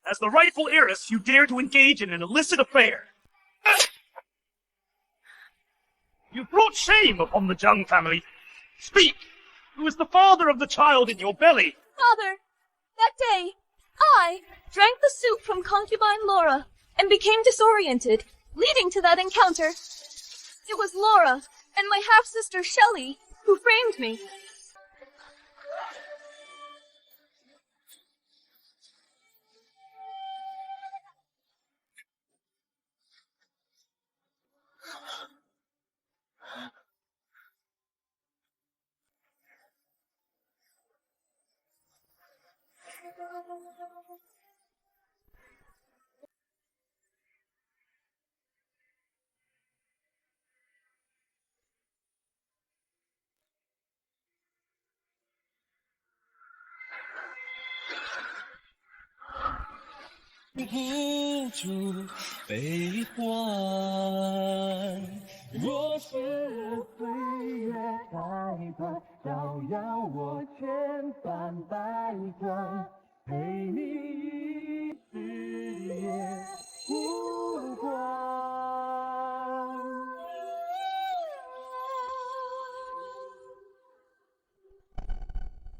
As the rightful heiress, you dare to engage in an illicit affair. You've brought shame upon the Jung family. Speak! Who is the father of the child in your belly? Father, that day, I drank the soup from concubine Laura and became disoriented, leading to that encounter. It was Laura and my half-sister Shelley who framed me.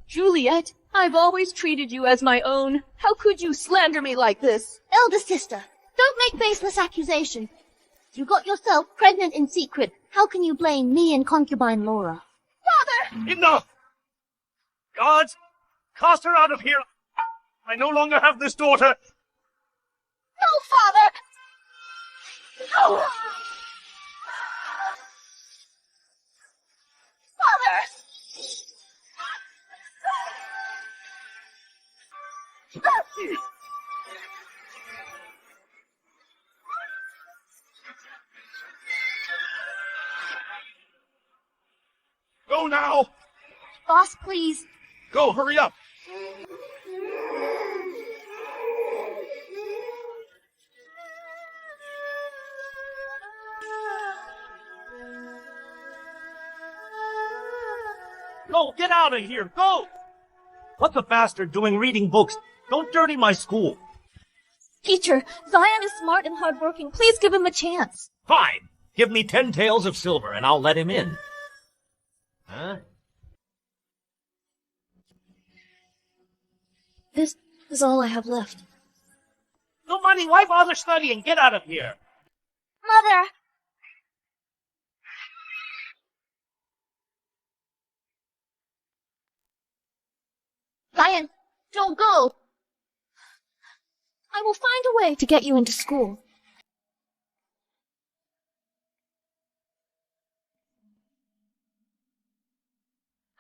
Juliette, I've always treated you as my own. How could you slander me like this? Elder sister, don't make baseless accusations. You got yourself pregnant in secret. How can you blame me and concubine Laura? Father! Enough! Guards, cast her out of here. I no longer have this daughter. No, father! No! Father! Go now! Boss, please. Go, hurry up! Go, get out of here, go! What's a bastard doing reading books? Don't dirty my school. Teacher, Zion is smart and hardworking. Please give him a chance. Fine. Give me 10 taels of silver and I'll let him in. Huh? This is all I have left. No money, why bother studying? Get out of here. Mother! Zion, don't go! I will find a way to get you into school.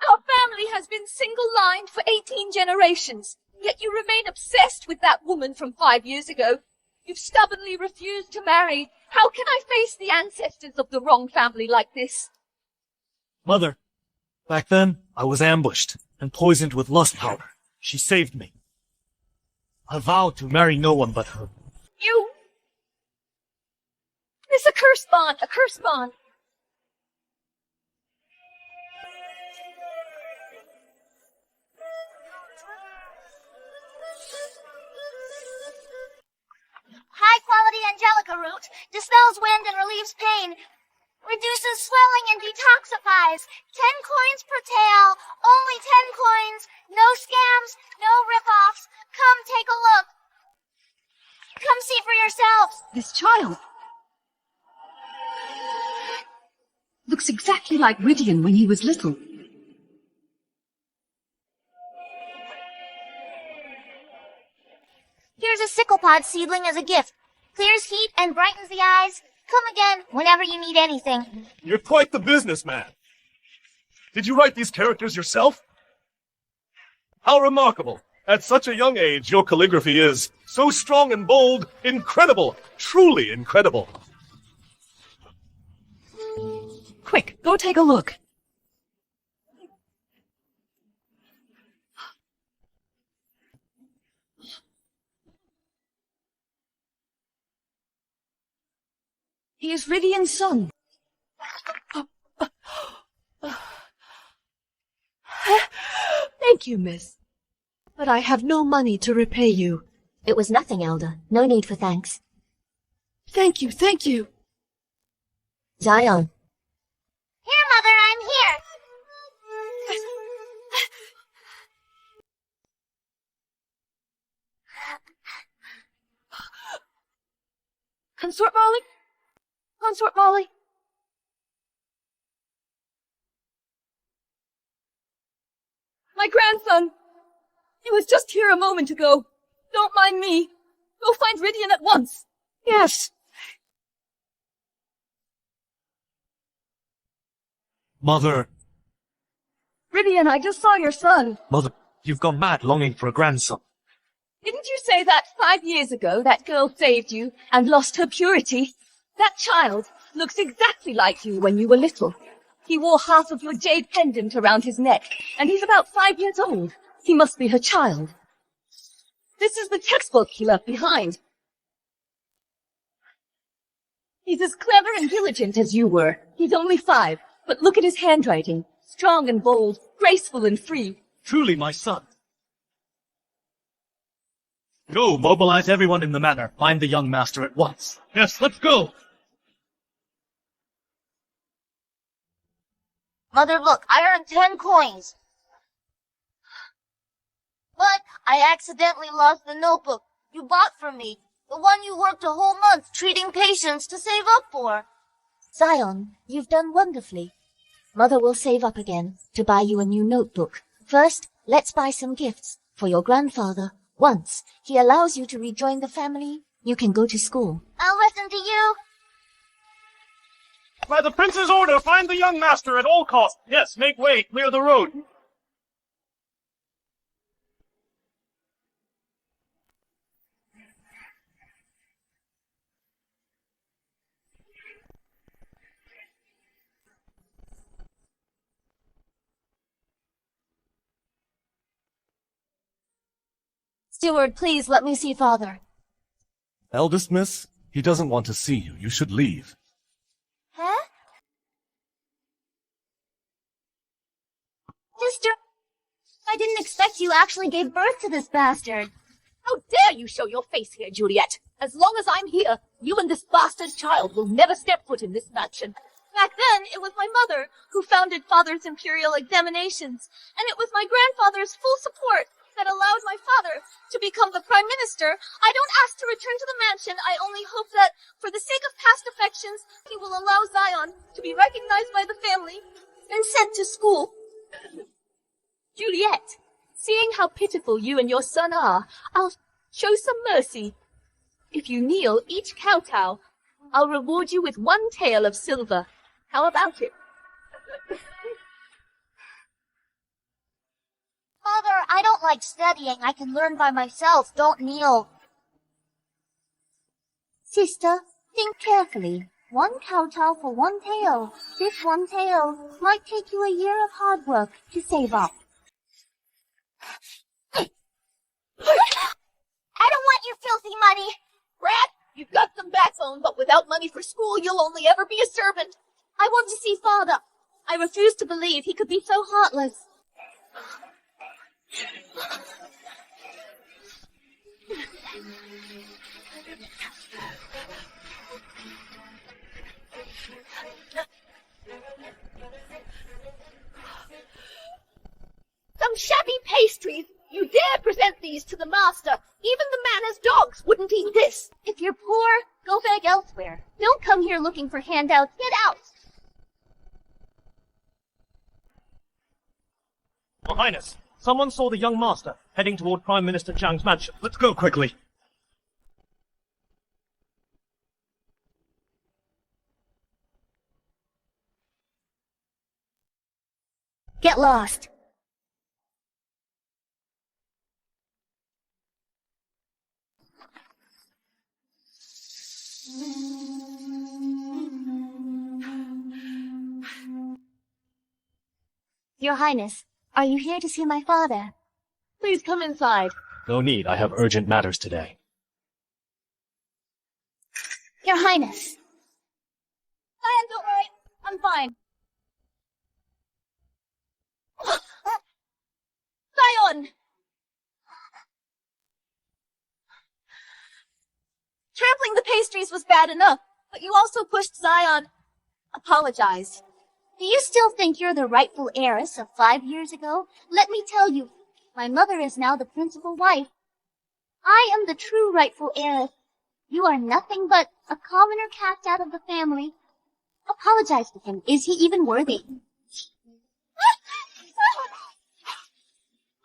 Our family has been single-lined for 18 generations, yet you remain obsessed with that woman from 5 years ago. You've stubbornly refused to marry. How can I face the ancestors of the wrong family like this? Mother, back then, I was ambushed and poisoned with lust powder. She saved me. I vowed to marry no one but her. You... It's a curse bond, a curse bond. High-quality angelica root dispels wind and relieves pain. Reduces swelling and detoxifies. 10 coins per tael. Only 10 coins. No scams, no rip-offs. Come take a look. Come see for yourselves. This child looks exactly like Rhydian when he was little. Here's a sickle pod seedling as a gift. Clears heat and brightens the eyes. Come again whenever you need anything. You're quite the businessman. Did you write these characters yourself? How remarkable. At such a young age, your calligraphy is so strong and bold. Incredible. Truly incredible. Quick, go take a look. He is Rhydian's son. Thank you, miss. But I have no money to repay you. It was nothing, Elder. No need for thanks. Thank you, thank you. Zion. Here, Mother, I'm here. Consort Molly? Consort Molly? My grandson! He was just here a moment ago. Don't mind me. Go find Rhydian at once. Yes. Mother. Rhydian, I just saw your son. Mother, you've gone mad longing for a grandson. Didn't you say that 5 years ago that girl saved you and lost her purity? That child looks exactly like you when you were little. He wore half of your jade pendant around his neck, and he's about 5 years old. He must be her child. This is the textbook he left behind. He's as clever and diligent as you were. He's only 5, but look at his handwriting. Strong and bold, graceful and free. Truly my son. Go, mobilize everyone in the manor. Find the young master at once. Yes, let's go. Mother, look, I earned 10 coins. But I accidentally lost the notebook you bought for me. The one you worked a whole month treating patients to save up for. Zion, you've done wonderfully. Mother will save up again to buy you a new notebook. First, let's buy some gifts for your grandfather. Once he allows you to rejoin the family, you can go to school. I'll listen to you. By the prince's order, find the young master at all costs. Yes, make way, clear the road. Steward, please let me see father. Eldest miss, he doesn't want to see you. You should leave. Huh? Sister, I didn't expect you actually gave birth to this bastard. How dare you show your face here, Juliette? As long as I'm here, you and this bastard child will never step foot in this mansion. Back then, it was my mother who founded Father's Imperial Examinations, and it was my grandfather's full support that allowed my father to become the Prime Minister. I don't ask to return to the mansion. I only hope that, for the sake of past affections, he will allow Zion to be recognized by the family and sent to school. Juliette, seeing how pitiful you and your son are, I'll show some mercy. If you kneel each kowtow, I'll reward you with 1 tael of silver. How about it? Father, I don't like studying. I can learn by myself. Don't kneel. Sister, think carefully. 1 kowtow for 1 tael. This 1 tael might take you a year of hard work to save up. I don't want your filthy money. Rat, you've got some backbone, but without money for school, you'll only ever be a servant. I want to see father. I refuse to believe he could be so heartless. Some shabby pastries. You dare present these to the master. Even the manor's dogs wouldn't eat this. If you're poor, go beg elsewhere. Don't come here looking for handouts. Get out. Your Highness, someone saw the young master heading toward Prime Minister Chang's mansion. Let's go quickly. Get lost. Your Highness, are you here to see my father? Please come inside. No need, I have urgent matters today. Your Highness. Zion, don't worry. I'm fine. Zion! Trampling the pastries was bad enough, but you also pushed Zion. Apologize. Do you still think you're the rightful heiress of 5 years ago? Let me tell you, my mother is now the principal wife. I am the true rightful heiress. You are nothing but a commoner cast out of the family. Apologize to him. Is he even worthy?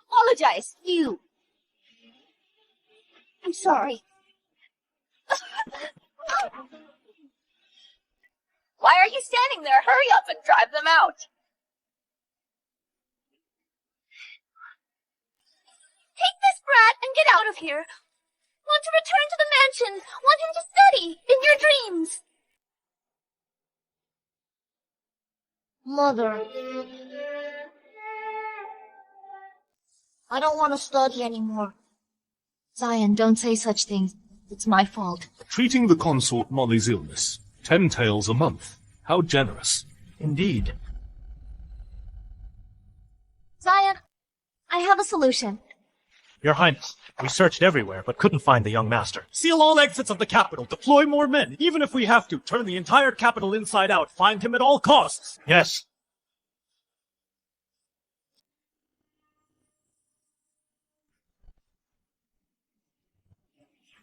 Apologize. You. I'm sorry. Why are you standing there? Hurry up and drive them out. Take this brat and get out of here. Want to return to the mansion. Want him to study in your dreams. Mother. I don't want to study anymore. Zion, don't say such things. It's my fault. Treating the consort Molly's illness. 10 taels a month. How generous. Indeed. Zion, I have a solution. Your Highness, we searched everywhere, but couldn't find the young master. Seal all exits of the capital. Deploy more men. Even if we have to, turn the entire capital inside out. Find him at all costs. Yes.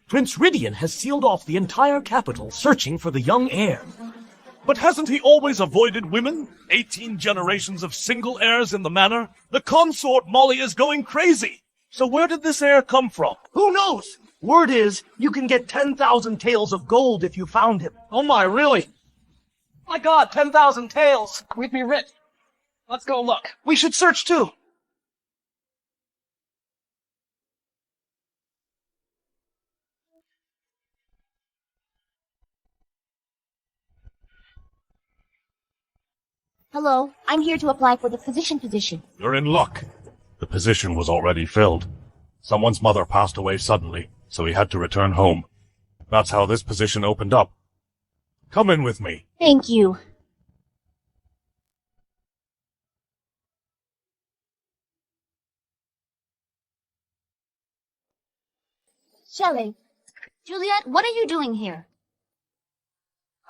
Prince Rhydian has sealed off the entire capital, searching for the young heir. But hasn't he always avoided women? 18 generations of single heirs in the manor? The consort Molly is going crazy. So where did this heir come from? Who knows? Word is, you can get 10,000 taels of gold if you found him. Oh my, really? My God, 10,000 taels. We'd be rich. Let's go look. We should search too. Hello, I'm here to apply for the physician position. You're in luck. The position was already filled. Someone's mother passed away suddenly, so he had to return home. That's how this position opened up. Come in with me. Thank you. Shelley. Juliette, what are you doing here?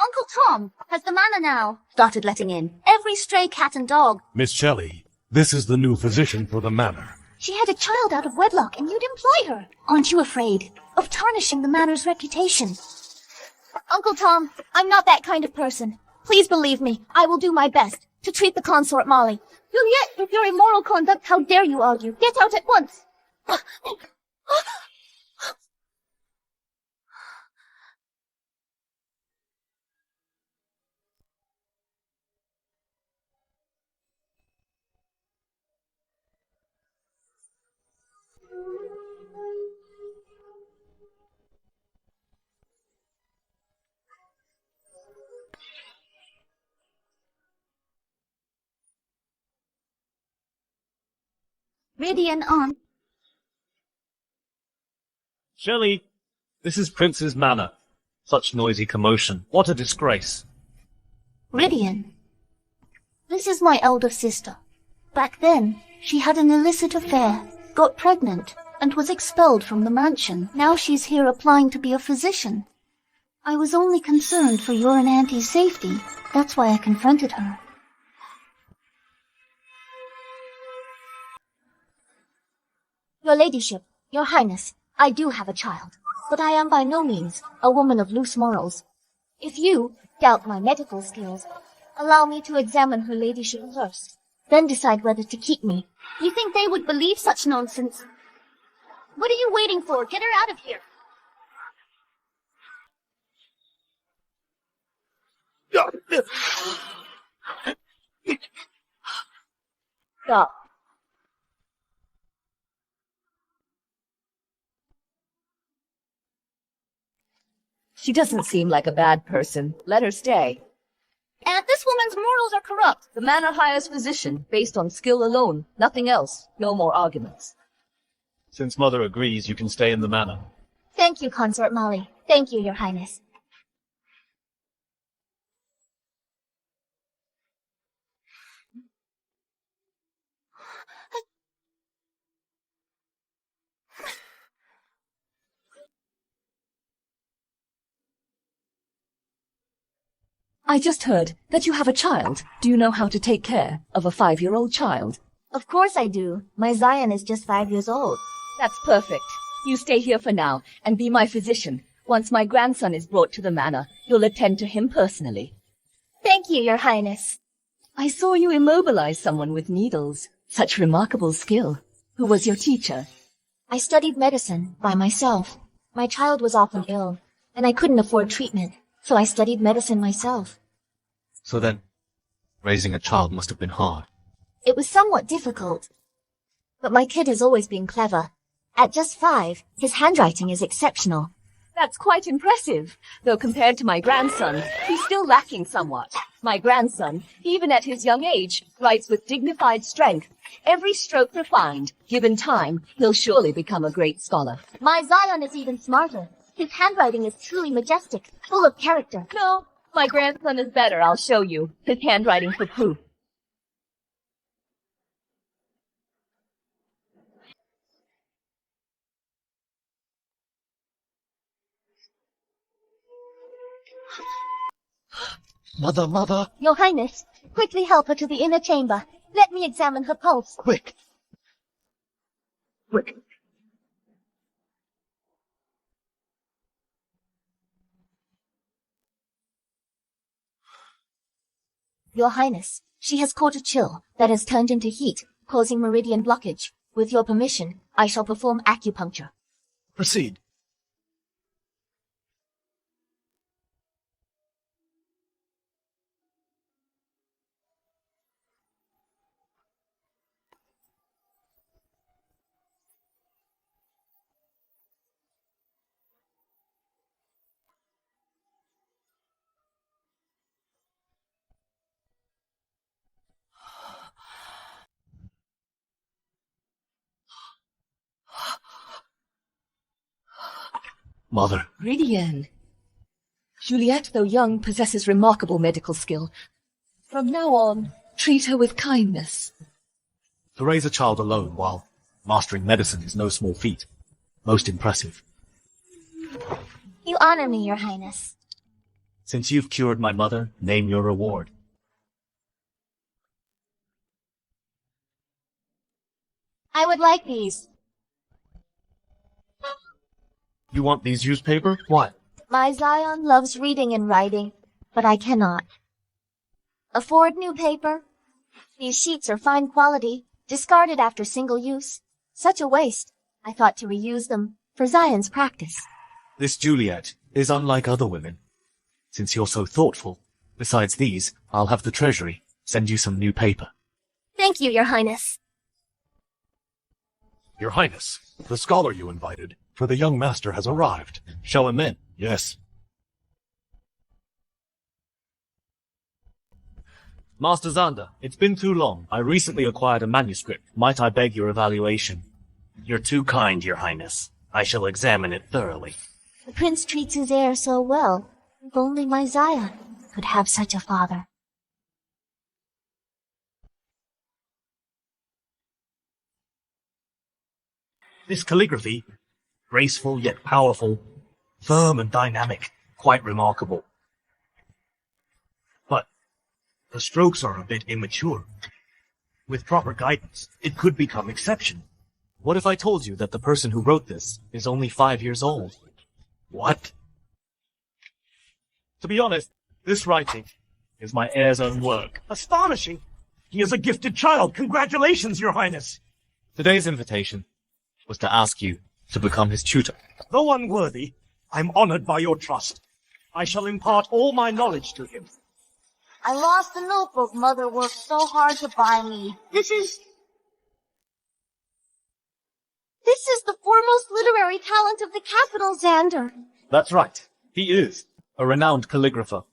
Uncle Tom has the manor now. Started letting in every stray cat and dog. Miss Shelley, this is the new physician for the manor. She had a child out of wedlock and you'd employ her. Aren't you afraid of tarnishing the manor's reputation? Uncle Tom, I'm not that kind of person. Please believe me, I will do my best to treat the consort Molly. Juliette, with your immoral conduct, how dare you argue? Get out at once. Rhydian on. Shelley, this is Prince's manor. Such noisy commotion. What a disgrace. Rhydian. This is my elder sister. Back then, she had an illicit affair, got pregnant, and was expelled from the mansion. Now she's here applying to be a physician. I was only concerned for your and Auntie's safety. That's why I confronted her. Your ladyship, your highness, I do have a child, but I am by no means a woman of loose morals. If you doubt my medical skills, allow me to examine her ladyship first, then decide whether to keep me. You think they would believe such nonsense? What are you waiting for? Get her out of here. Stop. She doesn't seem like a bad person. Let her stay. And this woman's morals are corrupt. The manor hires physician based on skill alone, nothing else. No more arguments. Since Mother agrees, you can stay in the manor. Thank you, Consort Molly. Thank you, your highness. I just heard that you have a child. Do you know how to take care of a 5-year-old child? Of course I do. My Zion is just 5 years old. That's perfect. You stay here for now and be my physician. Once my grandson is brought to the manor, you'll attend to him personally. Thank you, Your Highness. I saw you immobilize someone with needles. Such remarkable skill. Who was your teacher? I studied medicine by myself. My child was often ill, and I couldn't afford treatment, so I studied medicine myself. So then, raising a child must have been hard. It was somewhat difficult. But my kid has always been clever. At just 5, his handwriting is exceptional. That's quite impressive, though compared to my grandson, he's still lacking somewhat. My grandson, even at his young age, writes with dignified strength, every stroke refined. Given time, he'll surely become a great scholar. My Zion is even smarter. His handwriting is truly majestic, full of character. No, my grandson is better, I'll show you. His handwriting for proof. Mother! Your Highness, quickly help her to the inner chamber. Let me examine her pulse. Quick! Your Highness, she has caught a chill that has turned into heat, causing meridian blockage. With your permission, I shall perform acupuncture. Proceed. Mother. Rhydian. Juliette, though young, possesses remarkable medical skill. From now on, treat her with kindness. To raise a child alone while mastering medicine is no small feat. Most impressive. You honor me, Your Highness. Since you've cured my mother, name your reward. I would like these. You want these newspaper? What? My Zion loves reading and writing, but I cannot afford new paper. These sheets are fine quality, discarded after single use. Such a waste. I thought to reuse them for Zion's practice. This Juliette is unlike other women. Since you're so thoughtful, besides these, I'll have the treasury send you some new paper. Thank you, Your Highness. Your Highness, the scholar you invited for the young master has arrived. Show him in. Yes. Master Zander, it's been too long. I recently acquired a manuscript. Might I beg your evaluation? You're too kind, Your Highness. I shall examine it thoroughly. The prince treats his heir so well. If only my Zion could have such a father. This calligraphy, graceful yet powerful, firm and dynamic, quite remarkable. But the strokes are a bit immature. With proper guidance, it could become exceptional. What if I told you that the person who wrote this is only 5 years old? What? To be honest, this writing is my heir's own work. Astonishing! He is a gifted child. Congratulations, Your Highness. Today's invitation was to ask you to become his tutor. Though unworthy, I'm honored by your trust. I shall impart all my knowledge to him. I lost the notebook Mother worked so hard to buy me. This is the foremost literary talent of the capital, Xander. That's right. He is a renowned calligrapher.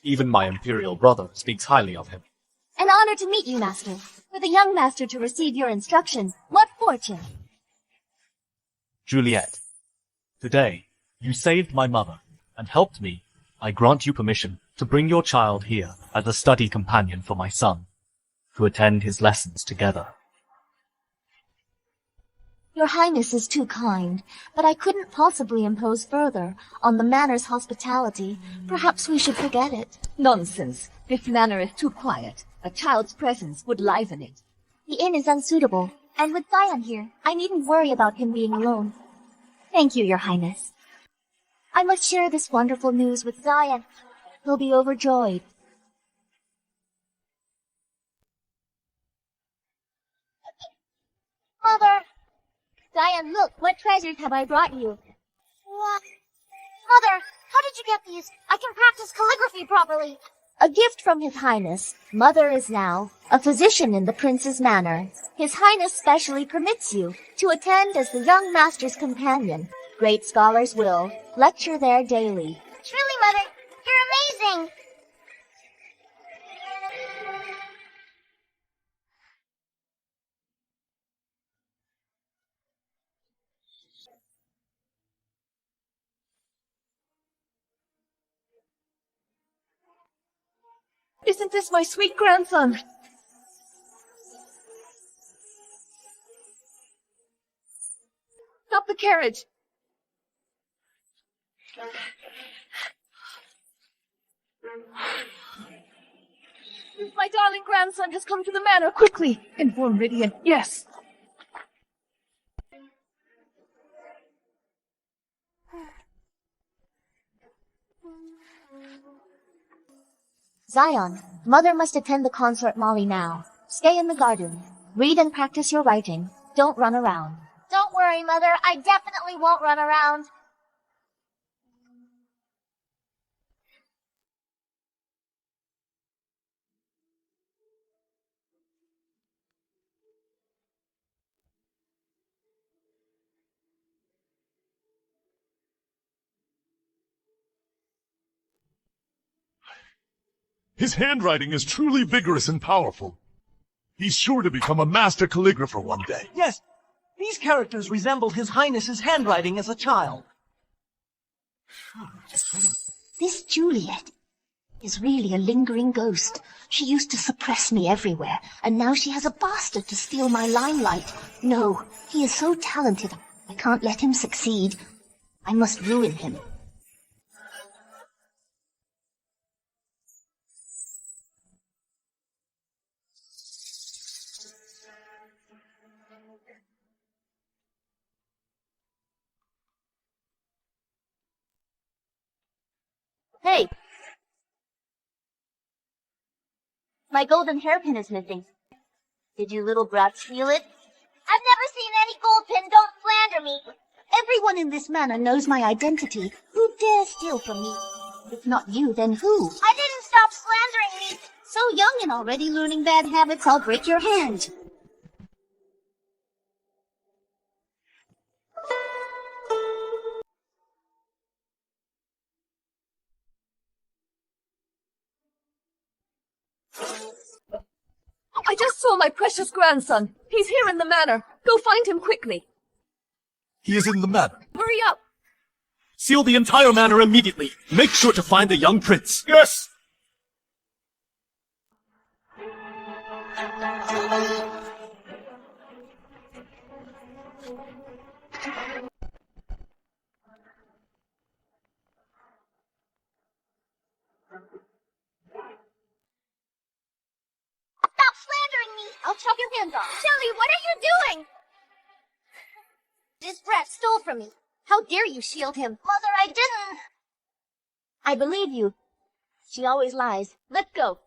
Even my imperial brother speaks highly of him. An honor to meet you, Master. For the young master to receive your instruction, what fortune? Juliette, today you saved my mother and helped me. I grant you permission to bring your child here as a study companion for my son, to attend his lessons together. Your Highness is too kind, but I couldn't possibly impose further on the manor's hospitality. Perhaps we should forget it. Nonsense. This manor is too quiet. A child's presence would liven it. The inn is unsuitable, and with Zion here, I needn't worry about him being alone. Thank you, Your Highness. I must share this wonderful news with Zion. He'll be overjoyed. Mother! Zion, look, what treasures have I brought you? What? Mother, how did you get these? I can practice calligraphy properly. A gift from His Highness. Mother is now a physician in the Prince's manor. His Highness specially permits you to attend as the young master's companion. Great scholars will lecture there daily. Truly, Mother, you're amazing! Isn't this my sweet grandson? Stop the carriage! My darling grandson has come to the manor. Quickly! Inform Rhydian. Yes. Zion, Mother must attend the consort Molly now. Stay in the garden. Read and practice your writing. Don't run around. Don't worry, Mother, I definitely won't run around. His handwriting is truly vigorous and powerful. He's sure to become a master calligrapher one day. Yes, these characters resembled His Highness's handwriting as a child. This Juliette is really a lingering ghost. She used to suppress me everywhere, and now she has a bastard to steal my limelight. No, he is so talented. I can't let him succeed. I must ruin him. Hey! My golden hairpin is missing. Did you little brat steal it? I've never seen any gold pin, don't slander me. Everyone in this manor knows my identity. Who dare steal from me? If not you, then who? I didn't stop slandering me. So young and already learning bad habits, I'll break your hand. I just saw my precious grandson. He's here in the manor. Go find him quickly. He is in the manor. Hurry up. Seal the entire manor immediately. Make sure to find the young prince. Yes! Stop slandering me. I'll chop your hands off. Shelly, what are you doing? This brat stole from me. How dare you shield him? Mother, I didn't. I believe you. She always lies. Let's go.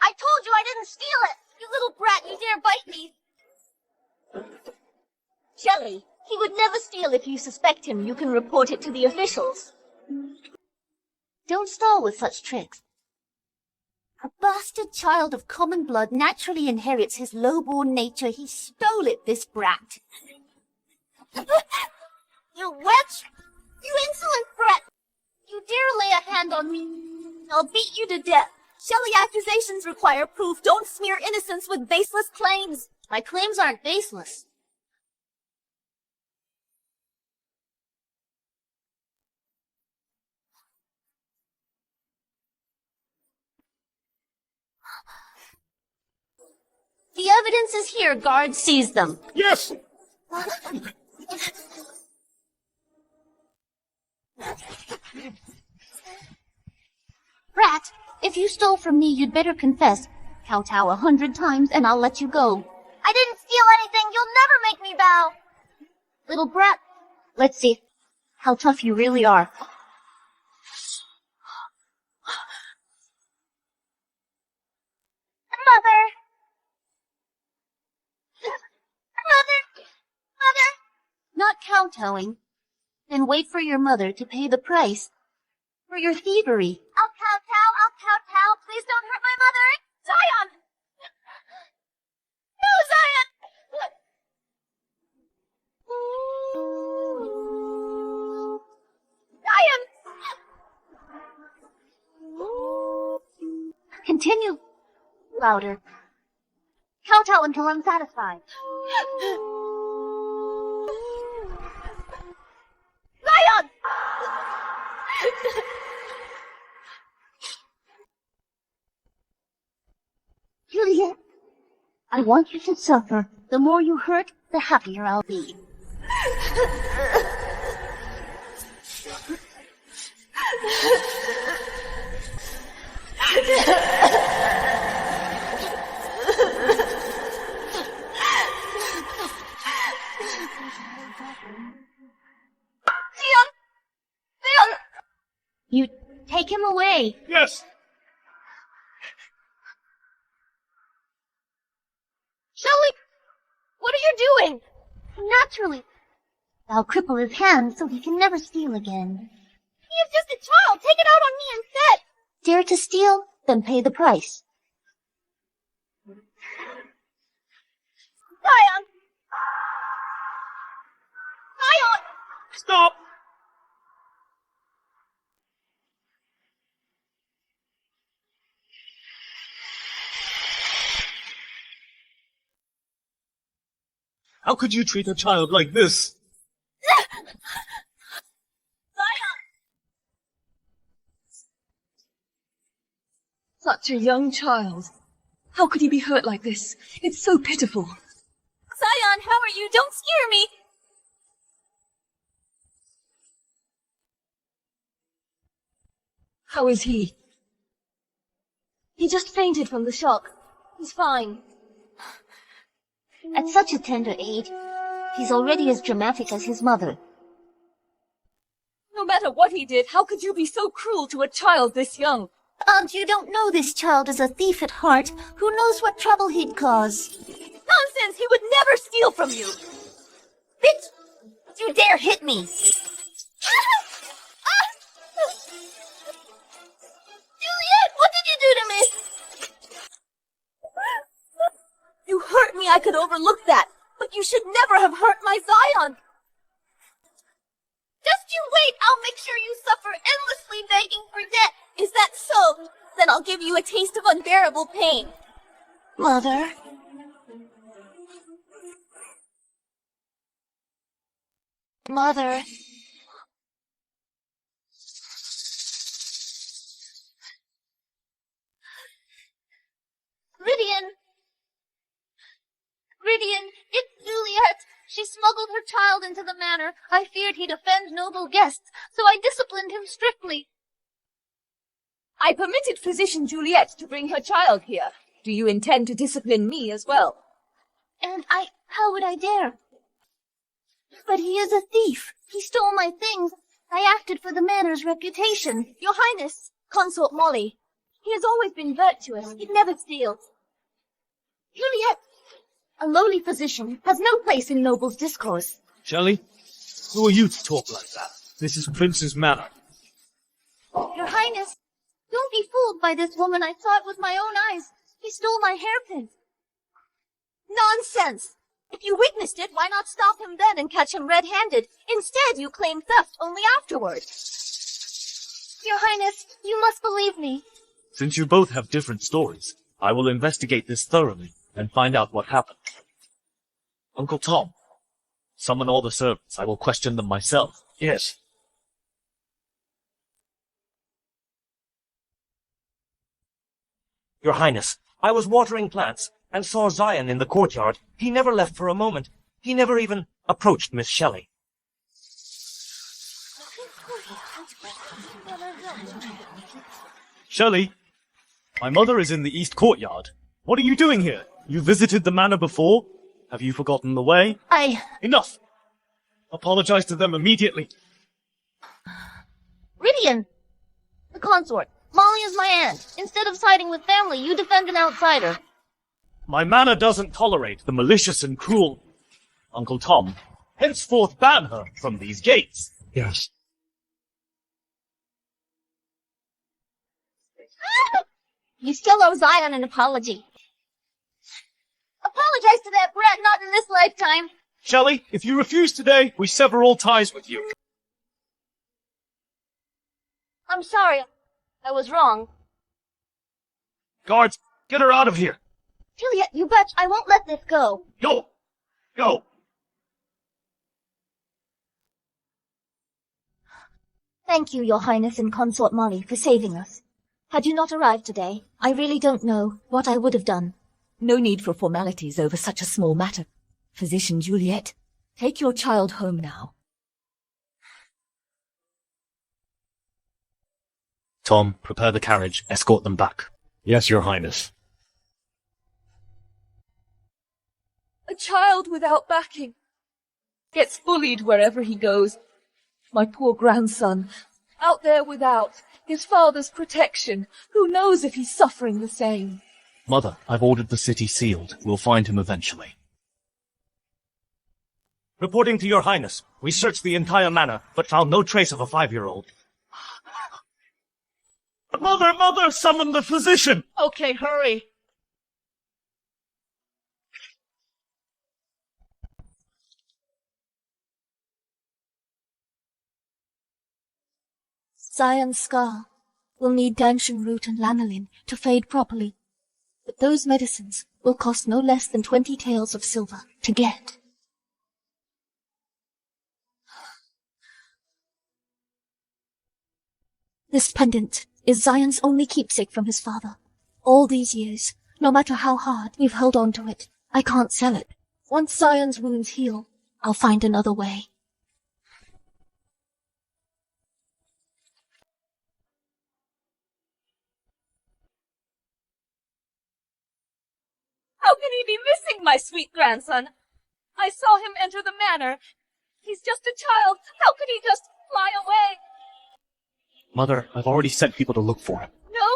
I told you I didn't steal it. You little brat, you dare bite me. Shelley, he would never steal. If you suspect him, you can report it to the officials. Don't stall with such tricks. A bastard child of common blood naturally inherits his low-born nature. He stole it, this brat. You witch! You insolent brat! You dare lay a hand on me. I'll beat you to death. Shelley, accusations require proof. Don't smear innocence with baseless claims. My claims aren't baseless. The evidence is here. Guard, seize them. Yes! Rat, if you stole from me, you'd better confess. Kowtow 100 times and I'll let you go. I didn't steal anything. You'll never make me bow. Little brat, let's see how tough you really are. Mother. Mother. Not kowtowing. Then wait for your mother to pay the price for your thievery. I'll kowtow. Please don't hurt my mother. Zion! No, Zion! Zion! Continue. Louder. Kowtow until I'm satisfied. Zion! Juliette, I want you to suffer. The more you hurt, the happier I'll be. You take him away. Yes! Shelly! What are you doing? Naturally. I'll cripple his hand so he can never steal again. He is just a child. Take it out on me instead. Dare to steal? Then pay the price. Zion! Zion! Stop! How could you treat a child like this? Such a young child. How could he be hurt like this? It's so pitiful. Zion, how are you? Don't scare me! How is he? He just fainted from the shock. He's fine. At such a tender age, he's already as dramatic as his mother. No matter what he did, how could you be so cruel to a child this young? Aunt, you don't know this child is a thief at heart. Who knows what trouble he'd cause? Nonsense! He would never steal from you! Bitch! You dare hit me! Juliette, what did you do to me? You hurt me, I could overlook that. But you should never have hurt my Zion! Just you wait. I'll make sure you suffer endlessly begging for debt. Is that so? Then I'll give you a taste of unbearable pain. Mother. Mother. Rhydian, it's Juliette. She smuggled her child into the manor. I feared he'd offend noble guests, so I disciplined him strictly. I permitted physician Juliette to bring her child here. Do you intend to discipline me as well? And how would I dare? But he is a thief. He stole my things. I acted for the manor's reputation. Your Highness, Consort Molly. He has always been virtuous. He'd never steal. Juliette, a lowly physician, has no place in noble's discourse. Shelley, who are you to talk like that? This is Prince's manor. Your Highness, don't be fooled by this woman. I saw it with my own eyes. He stole my hairpin. Nonsense! If you witnessed it, why not stop him then and catch him red-handed? Instead, you claim theft only afterward. Your Highness, you must believe me. Since you both have different stories, I will investigate this thoroughly and find out what happened. Uncle Tom, summon all the servants. I will question them myself. Yes. Your Highness, I was watering plants, and saw Zion in the courtyard, he never left for a moment. He never even approached Miss Shelley. Shelley, my mother is in the east courtyard. What are you doing here? You visited the manor before? Have you forgotten the way? Enough! Apologize to them immediately. Rhydian, the consort. Molly is my aunt. Instead of siding with family, you defend an outsider. My manor doesn't tolerate the malicious and cruel. Uncle Tom, henceforth ban her from these gates. Yes. You still owe Zion an apology. Apologize to that brat, not in this lifetime. Shelley, if you refuse today, we sever all ties with you. I'm sorry. I was wrong. Guards, get her out of here. Juliette, you bet I won't let this go. Go! Go! Thank you, Your Highness and Consort Molly, for saving us. Had you not arrived today, I really don't know what I would have done. No need for formalities over such a small matter. Physician Juliette, take your child home now. Tom, prepare the carriage. Escort them back. Yes, Your Highness. A child without backing gets bullied wherever he goes. My poor grandson, out there without his father's protection, who knows if he's suffering the same? Mother, I've ordered the city sealed. We'll find him eventually. Reporting to Your Highness, we searched the entire manor, but found no trace of a 5-year-old. Mother, summon the physician! Okay, hurry. Zion's scar will need dancing root and lanolin to fade properly. But those medicines will cost no less than 20 taels of silver to get. This pendant is Zion's only keepsake from his father. All these years, no matter how hard we've held on to it, I can't sell it. Once Zion's wounds heal, I'll find another way. How can he be missing my sweet grandson? I saw him enter the manor. He's just a child. How could he just fly away? Mother, I've already sent people to look for him. No,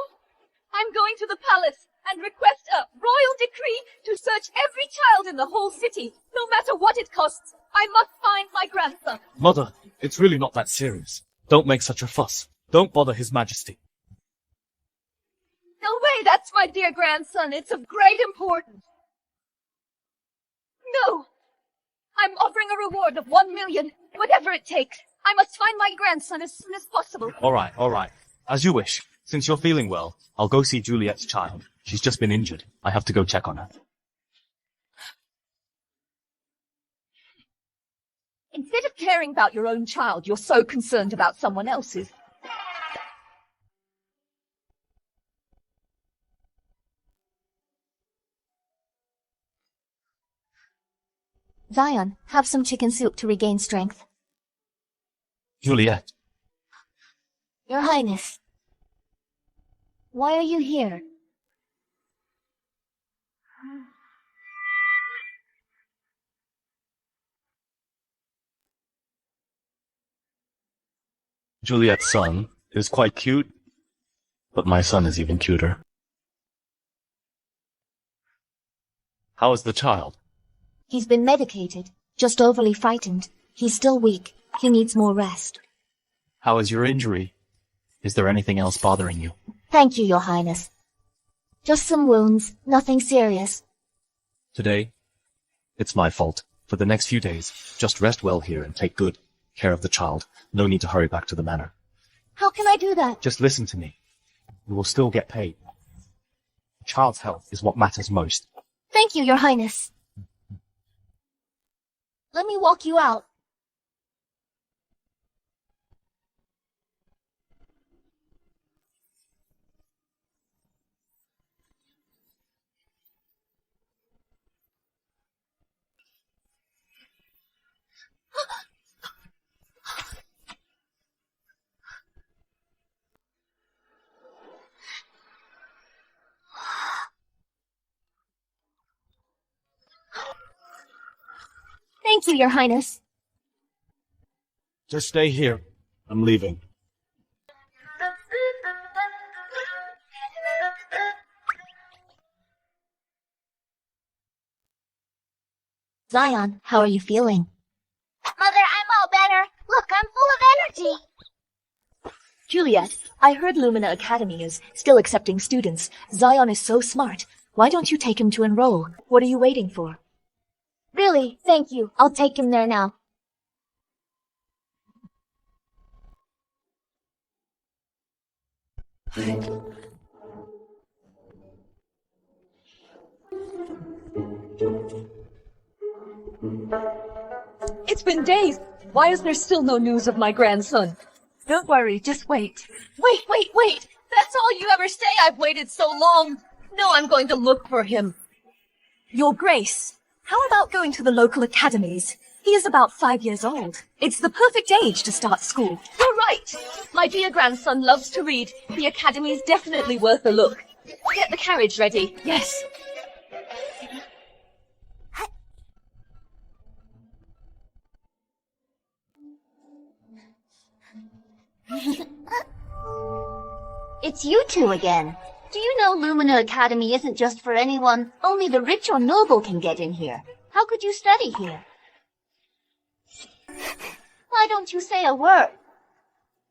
I'm going to the palace and request a royal decree to search every child in the whole city. No matter what it costs, I must find my grandson. Mother, it's really not that serious. Don't make such a fuss. Don't bother His Majesty. No way, that's my dear grandson. It's of great importance. No, I'm offering a reward of 1 million, whatever it takes. I must find my grandson as soon as possible. All right. As you wish. Since you're feeling well, I'll go see Juliette's child. She's just been injured. I have to go check on her. Instead of caring about your own child, you're so concerned about someone else's. Zion, have some chicken soup to regain strength. Juliette. Your Highness. Why are you here? Juliette's son is quite cute, but my son is even cuter. How is the child? He's been medicated, just overly frightened. He's still weak. He needs more rest. How is your injury? Is there anything else bothering you? Thank you, Your Highness. Just some wounds, nothing serious. Today, it's my fault. For the next few days, just rest well here and take good care of the child. No need to hurry back to the manor. How can I do that? Just listen to me. You will still get paid. The child's health is what matters most. Thank you, Your Highness. Let me walk you out. Thank you, Your Highness. Just stay here. I'm leaving. Zion, how are you feeling? Mother, I'm all better. Look, I'm full of energy. Juliette, I heard Lumina Academy is still accepting students. Zion is so smart. Why don't you take him to enroll? What are you waiting for? Really, thank you. I'll take him there now. It's been days. Why is there still no news of my grandson? Don't worry, just wait. Wait! That's all you ever say. I've waited so long. No, I'm going to look for him. Your Grace, how about going to the local academies? He is about 5 years old. It's the perfect age to start school. You're right. My dear grandson loves to read. The academy's definitely worth a look. Get the carriage ready. Yes. It's you two again. Do you know Lumina Academy isn't just for anyone? Only the rich or noble can get in here. How could you study here? Why don't you say a word?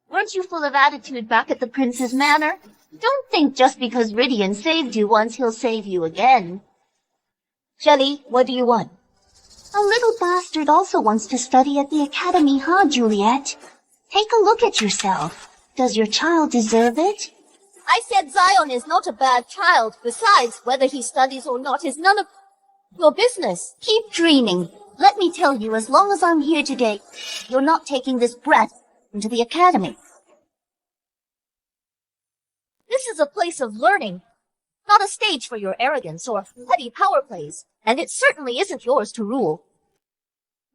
Weren't you full of attitude back at the prince's manor? Don't think just because Rhydian saved you once he'll save you again. Shelley, what do you want? A little bastard also wants to study at the academy, huh, Juliette? Take a look at yourself. Does your child deserve it? I said Zion is not a bad child. Besides, whether he studies or not is none of your business. Keep dreaming. Let me tell you, as long as I'm here today, you're not taking this brat into the academy. This is a place of learning, not a stage for your arrogance or petty power plays, and it certainly isn't yours to rule.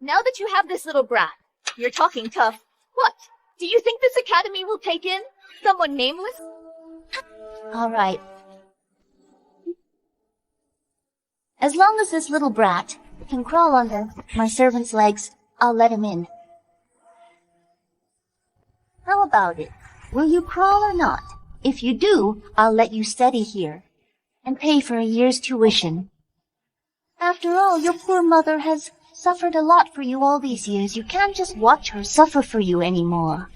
Now that you have this little brat, you're talking tough. What? Do you think this academy will take in someone nameless? All right. As long as this little brat can crawl under my servant's legs, I'll let him in. How about it? Will you crawl or not? If you do, I'll let you study here and pay for a year's tuition. After all, your poor mother has suffered a lot for you all these years. You can't just watch her suffer for you anymore.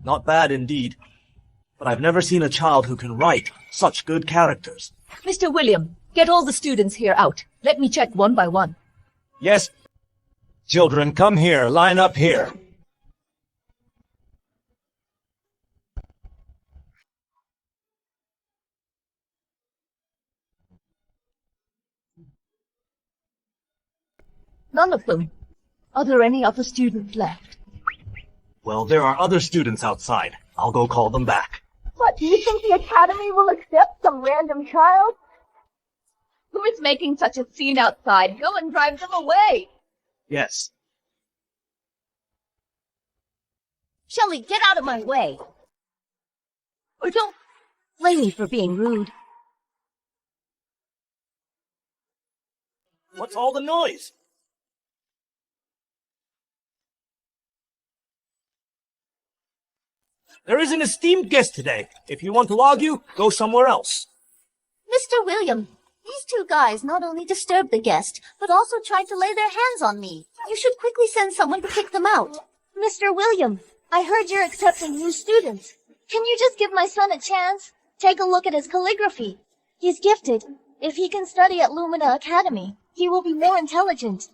Not bad indeed. But I've never seen a child who can write such good characters. Mr. William, get all the students here out. Let me check one by one. Yes. Children, come here. Line up here. None of them. Are there any other students left? Well, there are other students outside. I'll go call them back. What, do you think the academy will accept some random child? Who is making such a scene outside? Go and drive them away. Yes. Shelley, get out of my way. Or don't blame me for being rude. What's all the noise? There is an esteemed guest today. If you want to argue, go somewhere else. Mr. William, these two guys not only disturbed the guest, but also tried to lay their hands on me. You should quickly send someone to kick them out. Mr. William, I heard you're accepting new students. Can you just give my son a chance? Take a look at his calligraphy. He's gifted. If he can study at Lumina Academy, he will be more intelligent.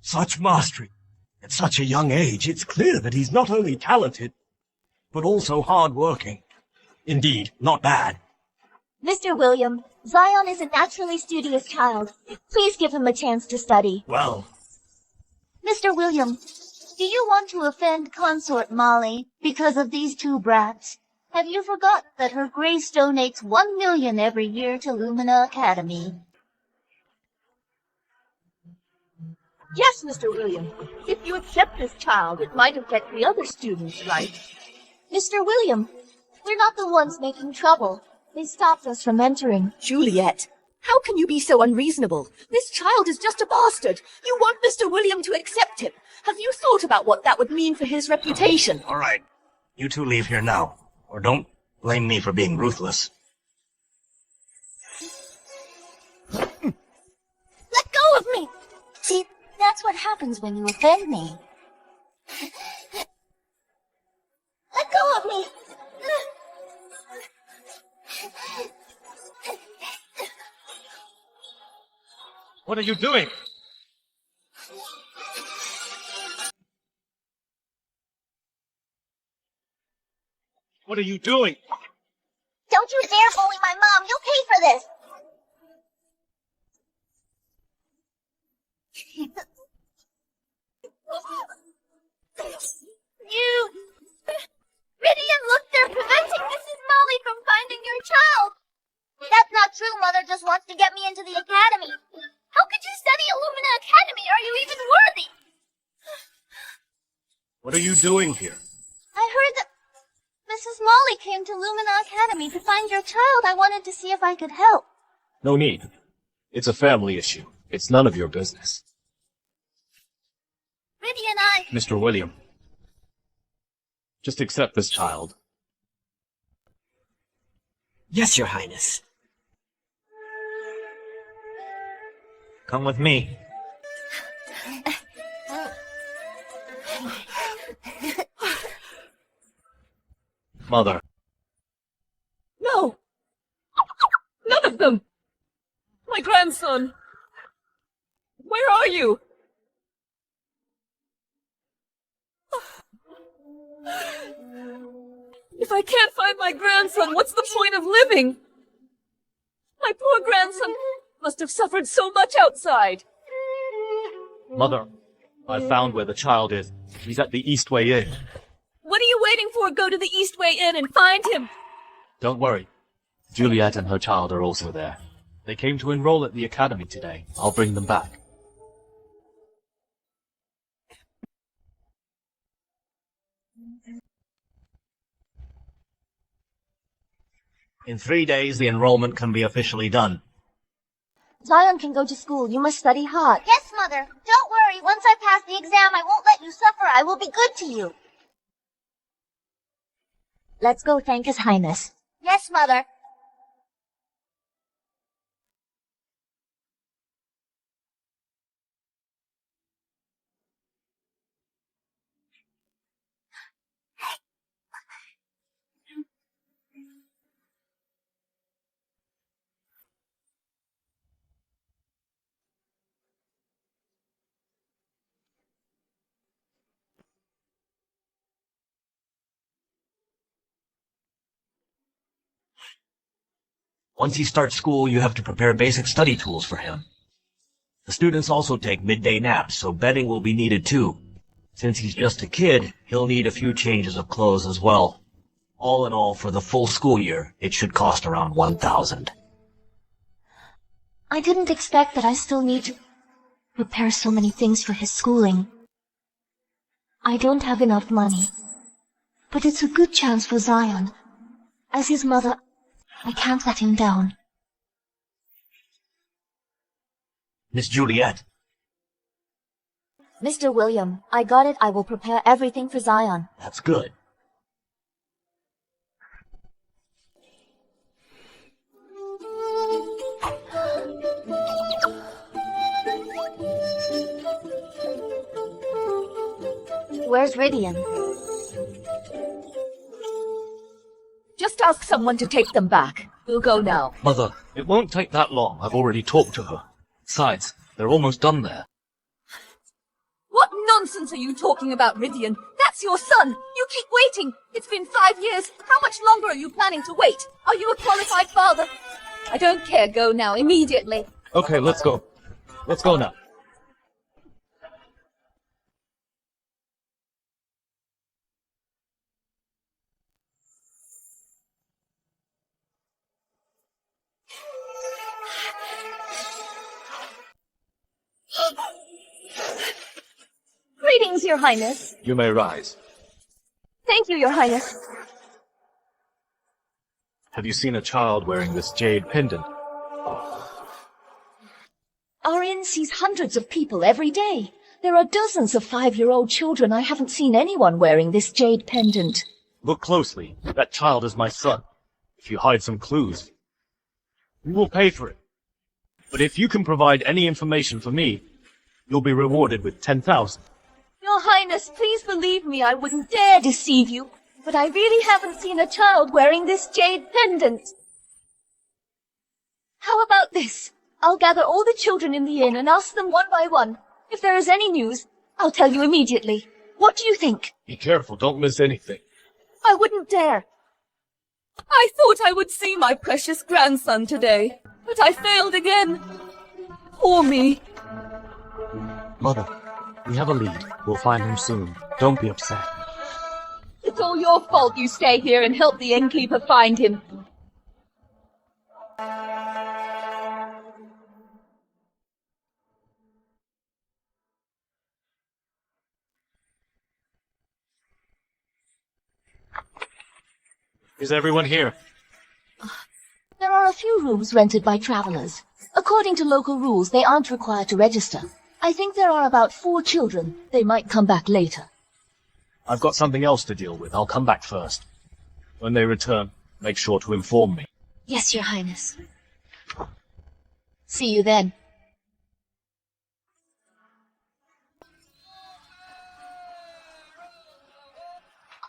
Such mastery. At such a young age, it's clear that he's not only talented, but also hard-working. Indeed, not bad. Mr. William, Zion is a naturally studious child. Please give him a chance to study. Well, Mr. William, do you want to offend Consort Molly because of these two brats? Have you forgotten that her grace donates 1 million every year to Lumina Academy? Yes, Mr. William. If you accept this child, it might affect the other students, right? Mr. William, we're not the ones making trouble. They stopped us from entering. Juliette, how can you be so unreasonable? This child is just a bastard. You want Mr. William to accept him. Have you thought about what that would mean for his reputation? all right. You two leave here now, or don't blame me for being ruthless. Let go of me! See, that's what happens when you offend me. Let go of me! What are you doing? What are you doing? Don't you dare bully my mom! You'll pay for this! You... Rhydian, look, they're preventing Mrs. Molly from finding your child! That's not true. Mother just wants to get me into the academy. How could you study at Lumina Academy? Are you even worthy? What are you doing here? I heard that Mrs. Molly came to Lumina Academy to find your child. I wanted to see if I could help. No need. It's a family issue. It's none of your business. Rhydian, Mr. William, just accept this child. Yes, Your Highness. Come with me. Mother. No! None of them! My grandson! Where are you? If I can't find my grandson, what's the point of living? My poor grandson must have suffered so much outside. Mother, I found where the child is. He's at the Eastway Inn. What are you waiting for? Go to the Eastway Inn and find him! Don't worry. Juliette and her child are also there. They came to enroll at the academy today. I'll bring them back. In 3 days, the enrollment can be officially done. Zion can go to school. You must study hard. Yes, Mother. Don't worry. Once I pass the exam, I won't let you suffer. I will be good to you. Let's go thank His Highness. Yes, Mother. Once he starts school, you have to prepare basic study tools for him. The students also take midday naps, so bedding will be needed too. Since he's just a kid, he'll need a few changes of clothes as well. All in all, for the full school year, it should cost around 1,000. I didn't expect that I still need to prepare so many things for his schooling. I don't have enough money. But it's a good chance for Zion. As his mother, I can't let him down. Miss Juliette. Mr. William, I got it. I will prepare everything for Zion. That's good. Where's Rhydian? Just ask someone to take them back. We'll go now. Mother, it won't take that long. I've already talked to her. Besides, they're almost done there. What nonsense are you talking about, Rhydian? That That's your son! You keep waiting! It's been 5 years! How much longer are you planning to wait? Are you a qualified father? I don't care. Go now, immediately. Okay, let's go. Let's go now. Greetings, Your Highness. You may rise. Thank you, Your Highness. Have you seen a child wearing this jade pendant? Our inn sees hundreds of people every day. There are dozens of 5-year-old children. I haven't seen anyone wearing this jade pendant. Look closely. That child is my son. If you hide some clues, we will pay for it. But if you can provide any information for me, you'll be rewarded with 10,000. Your Highness, please believe me, I wouldn't dare deceive you. But I really haven't seen a child wearing this jade pendant. How about this? I'll gather all the children in the inn and ask them one by one. If there is any news, I'll tell you immediately. What do you think? Be careful, don't miss anything. I wouldn't dare. I thought I would see my precious grandson today, but I failed again. Poor me. Mother, we have a lead. We'll find him soon. Don't be upset. It's all your fault you stay here and help the innkeeper find him. Is everyone here? There are a few rooms rented by travelers. According to local rules, they aren't required to register. I think there are about 4 children. They might come back later. I've got something else to deal with. I'll come back first. When they return, make sure to inform me. Yes, Your Highness. See you then.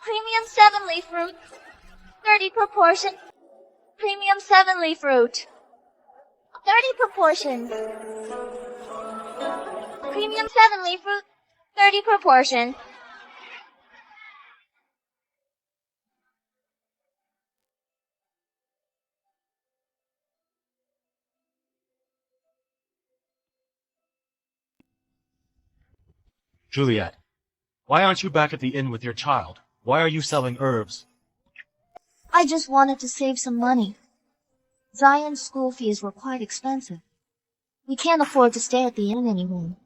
Premium 7-leaf fruit. 30 proportion. Premium 7-leaf fruit. 30 proportion. Premium 7-leaf fruit. 30 proportion. Juliette, why aren't you back at the inn with your child? Why are you selling herbs? I just wanted to save some money. Zion's school fees were quite expensive. We can't afford to stay at the inn anymore.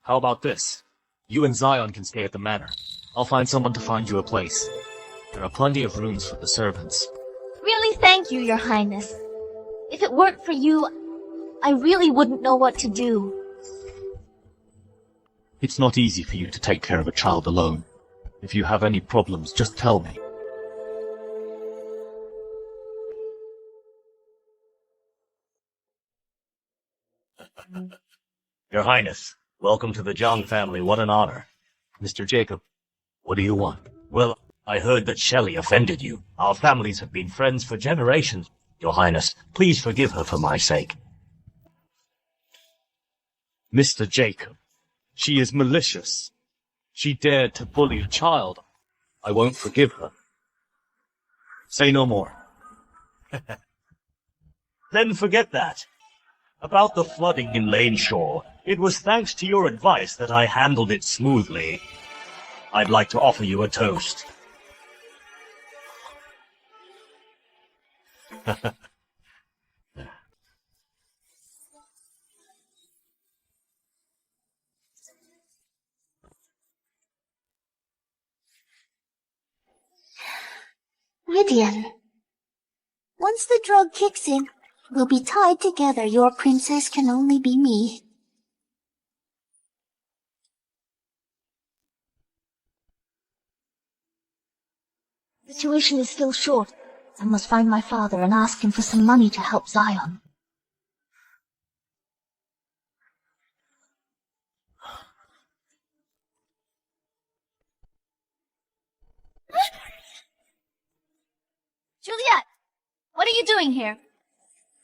How about this? You and Zion can stay at the manor. I'll find someone to find you a place. There are plenty of rooms for the servants. Really thank you, Your Highness. If it weren't for you, I really wouldn't know what to do. It's not easy for you to take care of a child alone. If you have any problems, just tell me. Your Highness, welcome to the Zhang family. What an honor. Mr. Jacob, what do you want? Well, I heard that Shelley offended you. Our families have been friends for generations. Your Highness, please forgive her for my sake. Mr. Jacob, she is malicious. She dared to bully a child. I won't forgive her. Say no more. Then forget that. About the flooding in Lane Shore, it was thanks to your advice that I handled it smoothly. I'd like to offer you a toast. Rhydian, once the drug kicks in, we'll be tied together. Your princess can only be me. The tuition is still short. I must find my father and ask him for some money to help Zion. Juliette, what are you doing here?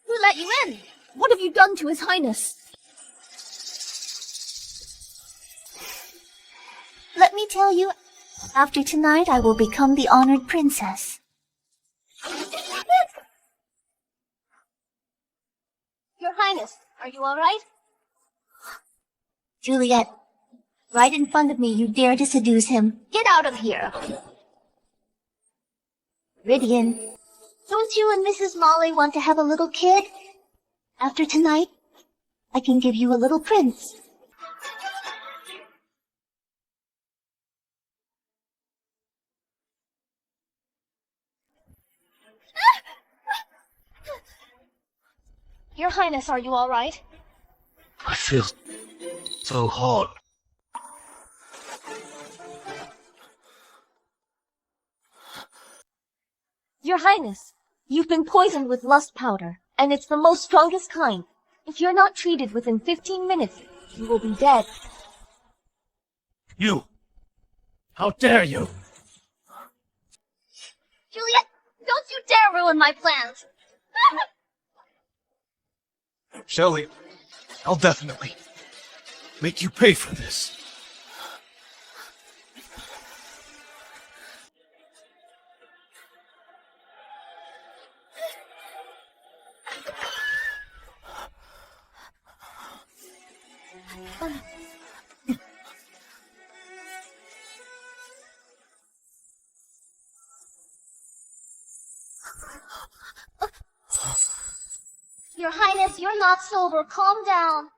Who let you in? What have you done to His Highness? Let me tell you, after tonight I will become the honored princess. Your Highness, are you all right? Juliette, right in front of me you dare to seduce him. Get out of here! Rhydian, don't you and Mrs. Molly want to have a little kid? After tonight, I can give you a little prince. Your Highness, are you all right? I feel so hot. Your Highness, you've been poisoned with lust powder, and it's the most strongest kind. If you're not treated within 15 minutes, you will be dead. You! How dare you! Juliette, don't you dare ruin my plans! Shelley, I'll definitely make you pay for this. Your Highness, you're not sober. Calm down.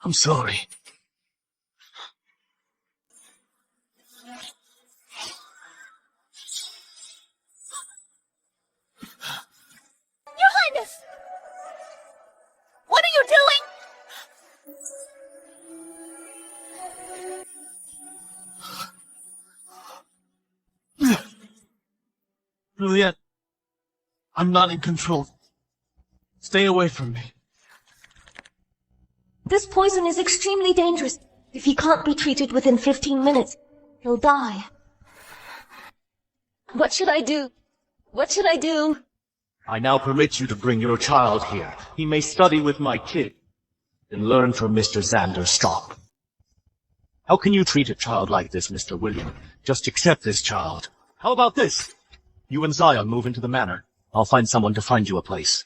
I'm sorry. Your Highness! What are you doing? Juliette, I'm not in control. Stay away from me. This poison is extremely dangerous. If he can't be treated within 15 minutes, he'll die. What should I do? What should I do? I now permit you to bring your child here. He may study with my kid and learn from Mr. Xander Stropp. How can you treat a child like this, Mr. William? Just accept this child. How about this? You and Zion move into the manor. I'll find someone to find you a place.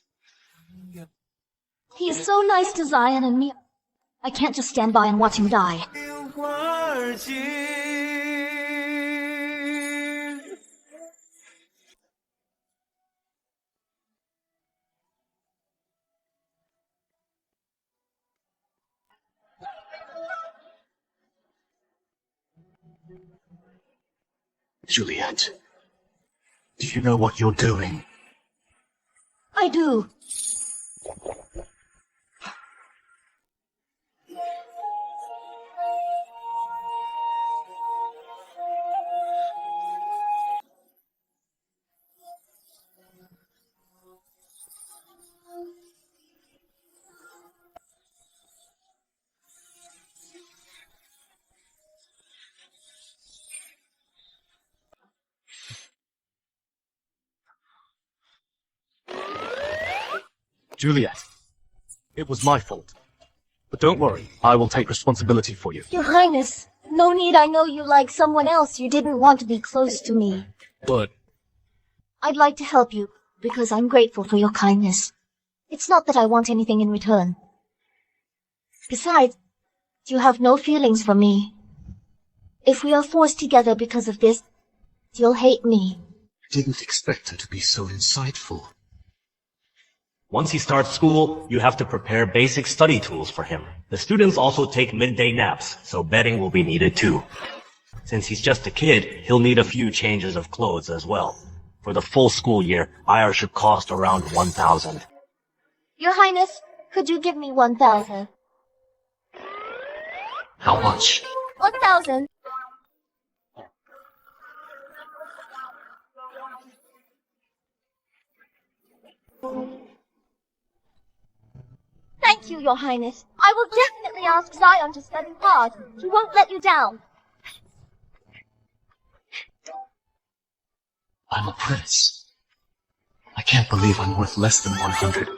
He is so nice to Zion and me. I can't just stand by and watch him die. Juliette, do you know what you're doing? I do. Juliette, it was my fault. But don't worry, I will take responsibility for you. Your Highness, no need. I know you like someone else. You didn't want to be close to me. But I'd like to help you, because I'm grateful for your kindness. It's not that I want anything in return. Besides, you have no feelings for me. If we are forced together because of this, you'll hate me. I didn't expect her to be so insightful. Once he starts school, you have to prepare basic study tools for him. The students also take midday naps, so bedding will be needed too. Since he's just a kid, he'll need a few changes of clothes as well. For the full school year, Heir should cost around 1,000. Your Highness, could you give me 1,000? How much? 1,000. Thank you, Your Highness. I will definitely ask Zion to study hard. He won't let you down. I'm a prince. I can't believe I'm worth less than 100.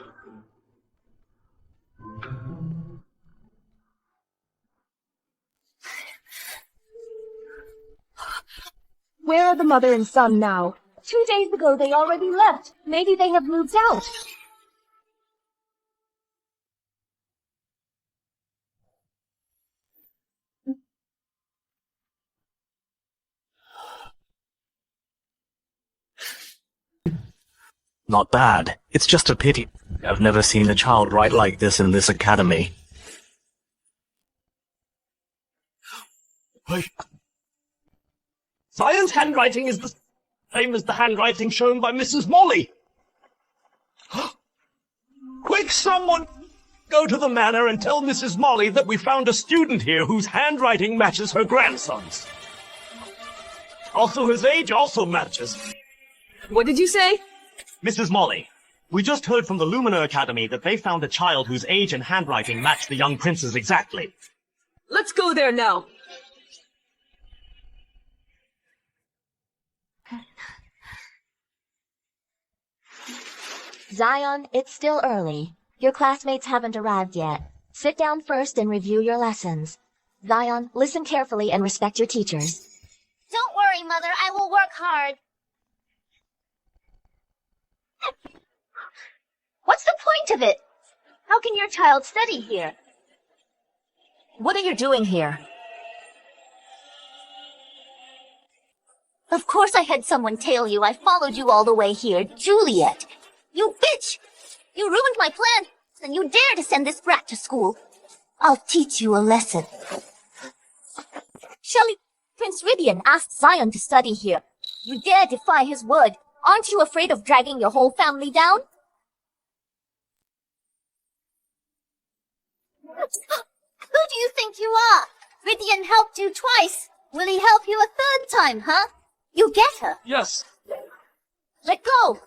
Where are the mother and son now? 2 days ago they already left. Maybe they have moved out. Not bad. It's just a pity. I've never seen a child write like this in this academy. Wait. Zion's handwriting is the same as the handwriting shown by Mrs. Molly. Quick, someone! Go to the manor and tell Mrs. Molly that we found a student here whose handwriting matches her grandson's. Also, his age also matches. What did you say? Mrs. Molly, we just heard from the Lumina Academy that they found a child whose age and handwriting match the young prince's exactly. Let's go there now. Zion, it's still early. Your classmates haven't arrived yet. Sit down first and review your lessons. Zion, listen carefully and respect your teachers. Don't worry, Mother. I will work hard. What's the point of it? How can your child study here? What are you doing here? Of course I had someone tail you. I followed you all the way here. Juliette! You bitch! You ruined my plan, and you dare to send this brat to school. I'll teach you a lesson. Shelley, Prince Rhydian asked Zion to study here. You dare defy his word. Aren't you afraid of dragging your whole family down? Who do you think you are? Rhydian helped you twice. Will he help you a third time, huh? You get her. Yes. Let go.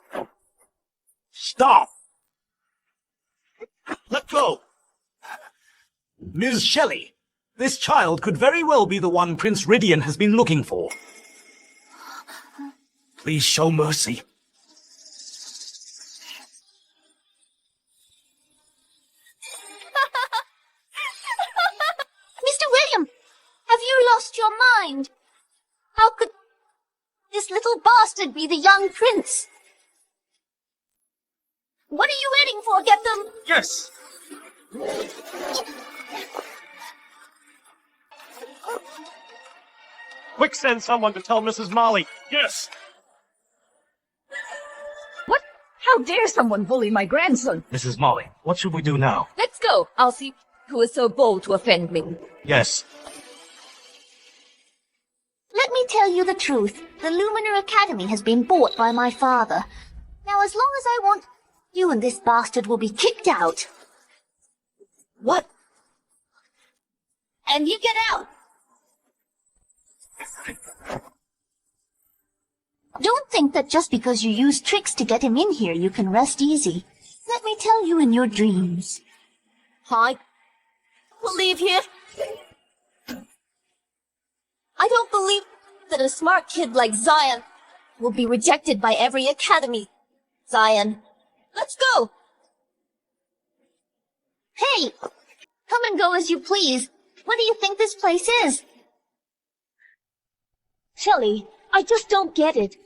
Stop! Let go! Ms. Shelley, this child could very well be the one Prince Rhydian has been looking for. Please show mercy. Mr. William, have you lost your mind? How could this little bastard be the young prince? What are you waiting for? Get them! Yes! Quick, send someone to tell Mrs. Molly. Yes! What? How dare someone bully my grandson? Mrs. Molly, what should we do now? Let's go. I'll see who is so bold to offend me. Yes. Let me tell you the truth. The Lumina Academy has been bought by my father. Now, as long as I want, you and this bastard will be kicked out. What? And you get out. Don't think that just because you use tricks to get him in here, you can rest easy. Let me tell you in your dreams. I will leave here. I don't believe that a smart kid like Zion will be rejected by every academy. Zion, let's go. Hey! Come and go as you please. What do you think this place is? Shelley, I just don't get it.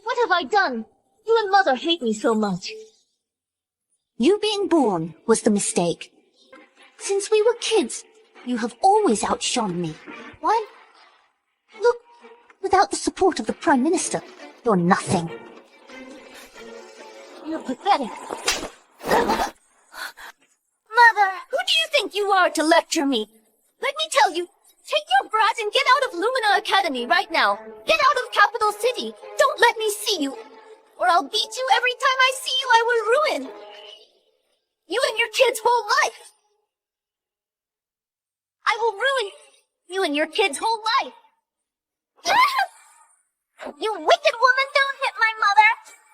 What have I done? You and Mother hate me so much. You being born was the mistake. Since we were kids, you have always outshone me. Why? Look, without the support of the Prime Minister, you're nothing. You're pathetic. Mother! Who do you think you are to lecture me? Let me tell you, take your brat and get out of Lumina Academy right now. Get out of Capital City. Don't let me see you, or I'll beat you every time I see you. I will ruin you and your kid's whole life. I will ruin you and your kid's whole life. You wicked woman, don't hit my mother!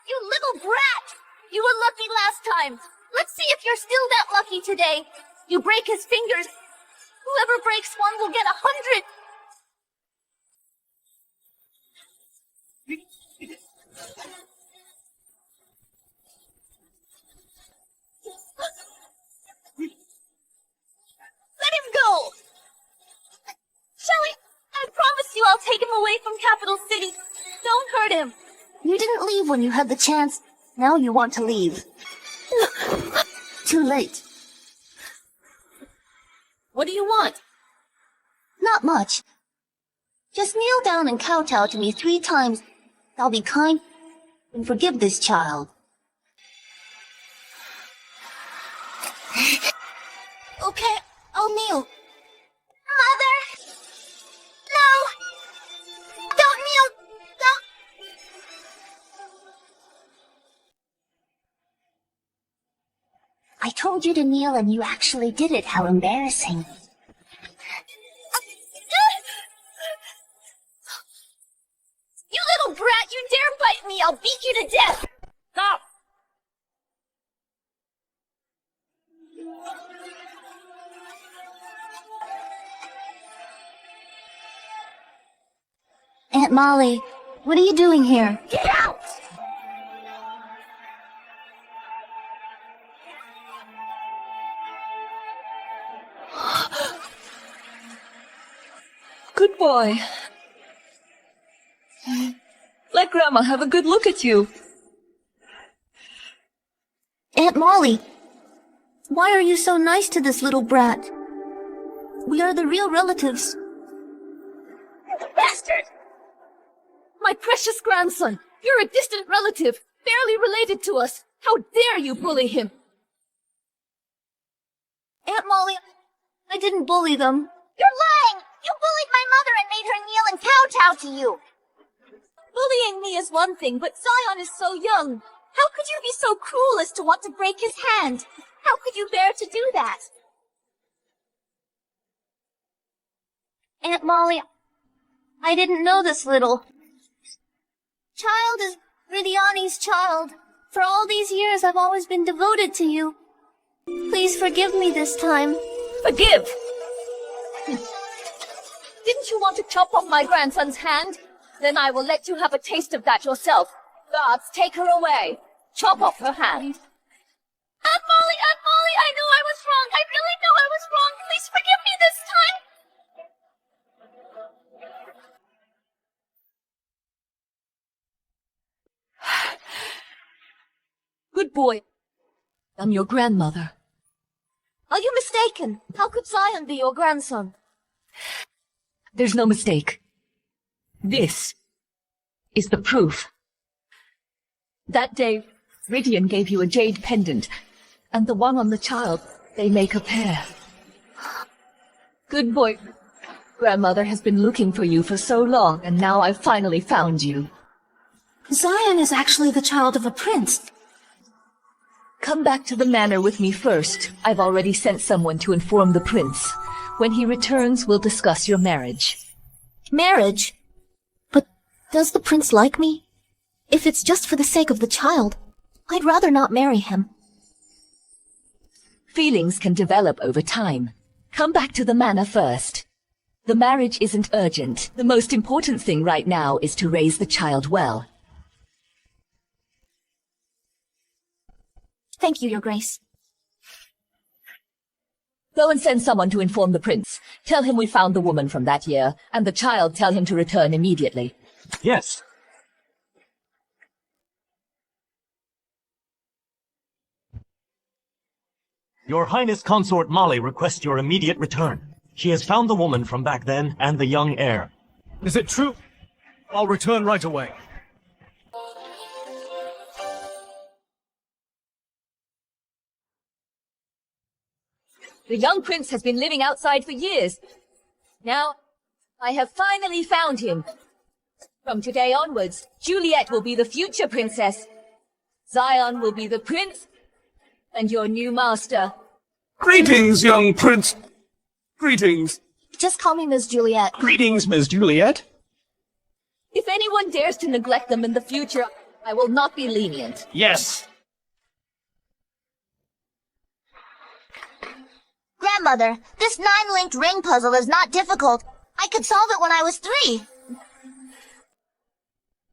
You little brat! You were lucky last time. Let's see if you're still that lucky today. You break his fingers. Whoever breaks one will get 100. take him away from Capital City. Don't hurt him. You didn't leave when you had the chance. Now you want to leave. Too late. What do you want? Not much. Just kneel down and kowtow to me 3 times. I'll be kind and forgive this child. Okay, I'll kneel. Mother! No! Don't kneel! Don't! I told you to kneel and you actually did it. How embarrassing. You little brat, you dare bite me, I'll beat you to death! Stop! Aunt Molly, what are you doing here? Get out! Good boy. Let Grandma have a good look at you. Aunt Molly, why are you so nice to this little brat? We are the real relatives. Bastard! My precious grandson, you're a distant relative, barely related to us. How dare you bully him? Aunt Molly, I didn't bully them. You're lying! You bullied my mother and made her kneel and kowtow to you! Bullying me is one thing, but Zion is so young. How could you be so cruel as to want to break his hand? How could you bear to do that? Aunt Molly, I didn't know this little Child is Rhydiani's child. For all these years, I've always been devoted to you. Please forgive me this time. Forgive! Didn't you want to chop off my grandson's hand? Then I will let you have a taste of that yourself. Guards, take her away. Chop off her hand. Aunt Molly, I know I was wrong. I really know I was wrong. Please forgive me this time. Good boy. I'm your grandmother. Are you mistaken? How could Zion be your grandson? There's no mistake. This is the proof. That day, Rhydian gave you a jade pendant, and the one on the child, they make a pair. Good boy. Grandmother has been looking for you for so long, and now I've finally found you. Zion is actually the child of a prince. Come back to the manor with me first. I've already sent someone to inform the prince. When he returns, we'll discuss your marriage. Marriage? But does the prince like me? If it's just for the sake of the child, I'd rather not marry him. Feelings can develop over time. Come back to the manor first. The marriage isn't urgent. The most important thing right now is to raise the child well. Thank you, Your Grace. Go and send someone to inform the prince. Tell him we found the woman from that year, and the child tell him to return immediately. Yes. Your Highness Consort Molly requests your immediate return. She has found the woman from back then and the young heir. Is it true? I'll return right away. The young prince has been living outside for years. Now, I have finally found him. From today onwards, Juliette will be the future princess. Zion will be the prince, and your new master. Greetings, young prince. Greetings. Just call me Miss Juliette. Greetings, Miss Juliette. If anyone dares to neglect them in the future, I will not be lenient. Yes. Grandmother, this 9-linked ring puzzle is not difficult. I could solve it when I was 3.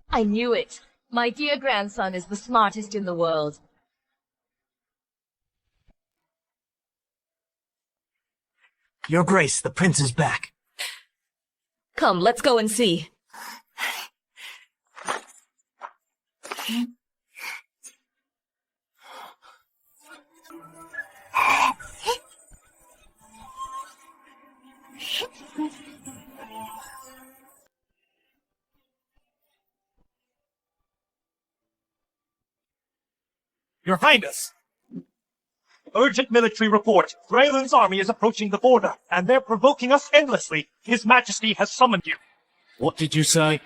I knew it. My dear grandson is the smartest in the world. Your Grace, the prince is back. Come, let's go and see. Your Highness! Urgent military report. Raylan's army is approaching the border, and they're provoking us endlessly. His Majesty has summoned you. What did you say?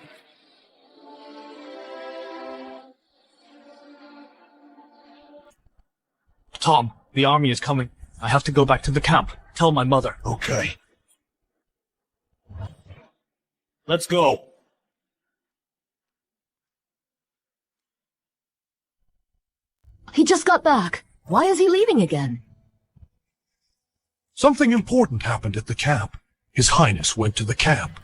Tom, the army is coming. I have to go back to the camp. Tell my mother. Okay. Let's go. He just got back. Why is he leaving again? Something important happened at the camp. His Highness went to the camp.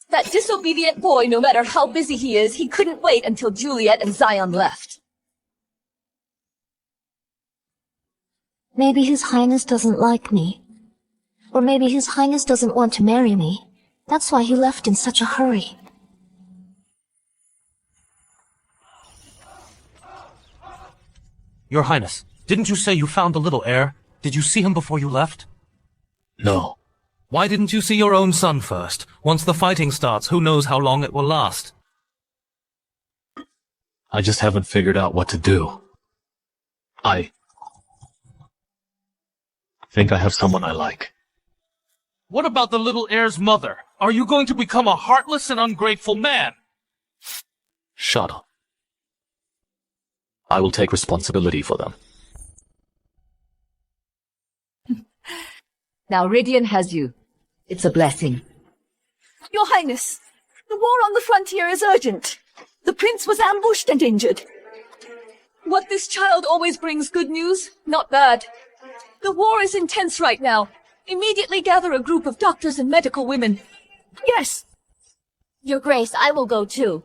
That disobedient boy, no matter how busy he is, he couldn't wait until Juliette and Zion left. Maybe His Highness doesn't like me. Or maybe His Highness doesn't want to marry me. That's why he left in such a hurry. Your Highness, didn't you say you found the little heir? Did you see him before you left? No. Why didn't you see your own son first? Once the fighting starts, who knows how long it will last? I just haven't figured out what to do. I think I have someone I like. What about the little heir's mother? Are you going to become a heartless and ungrateful man? Shut up. I will take responsibility for them. Now Rhydian has you. It's a blessing. Your Highness, the war on the frontier is urgent. The prince was ambushed and injured. What, this child always brings good news? Not bad. The war is intense right now. Immediately gather a group of doctors and medical women. Yes. Your Grace, I will go too.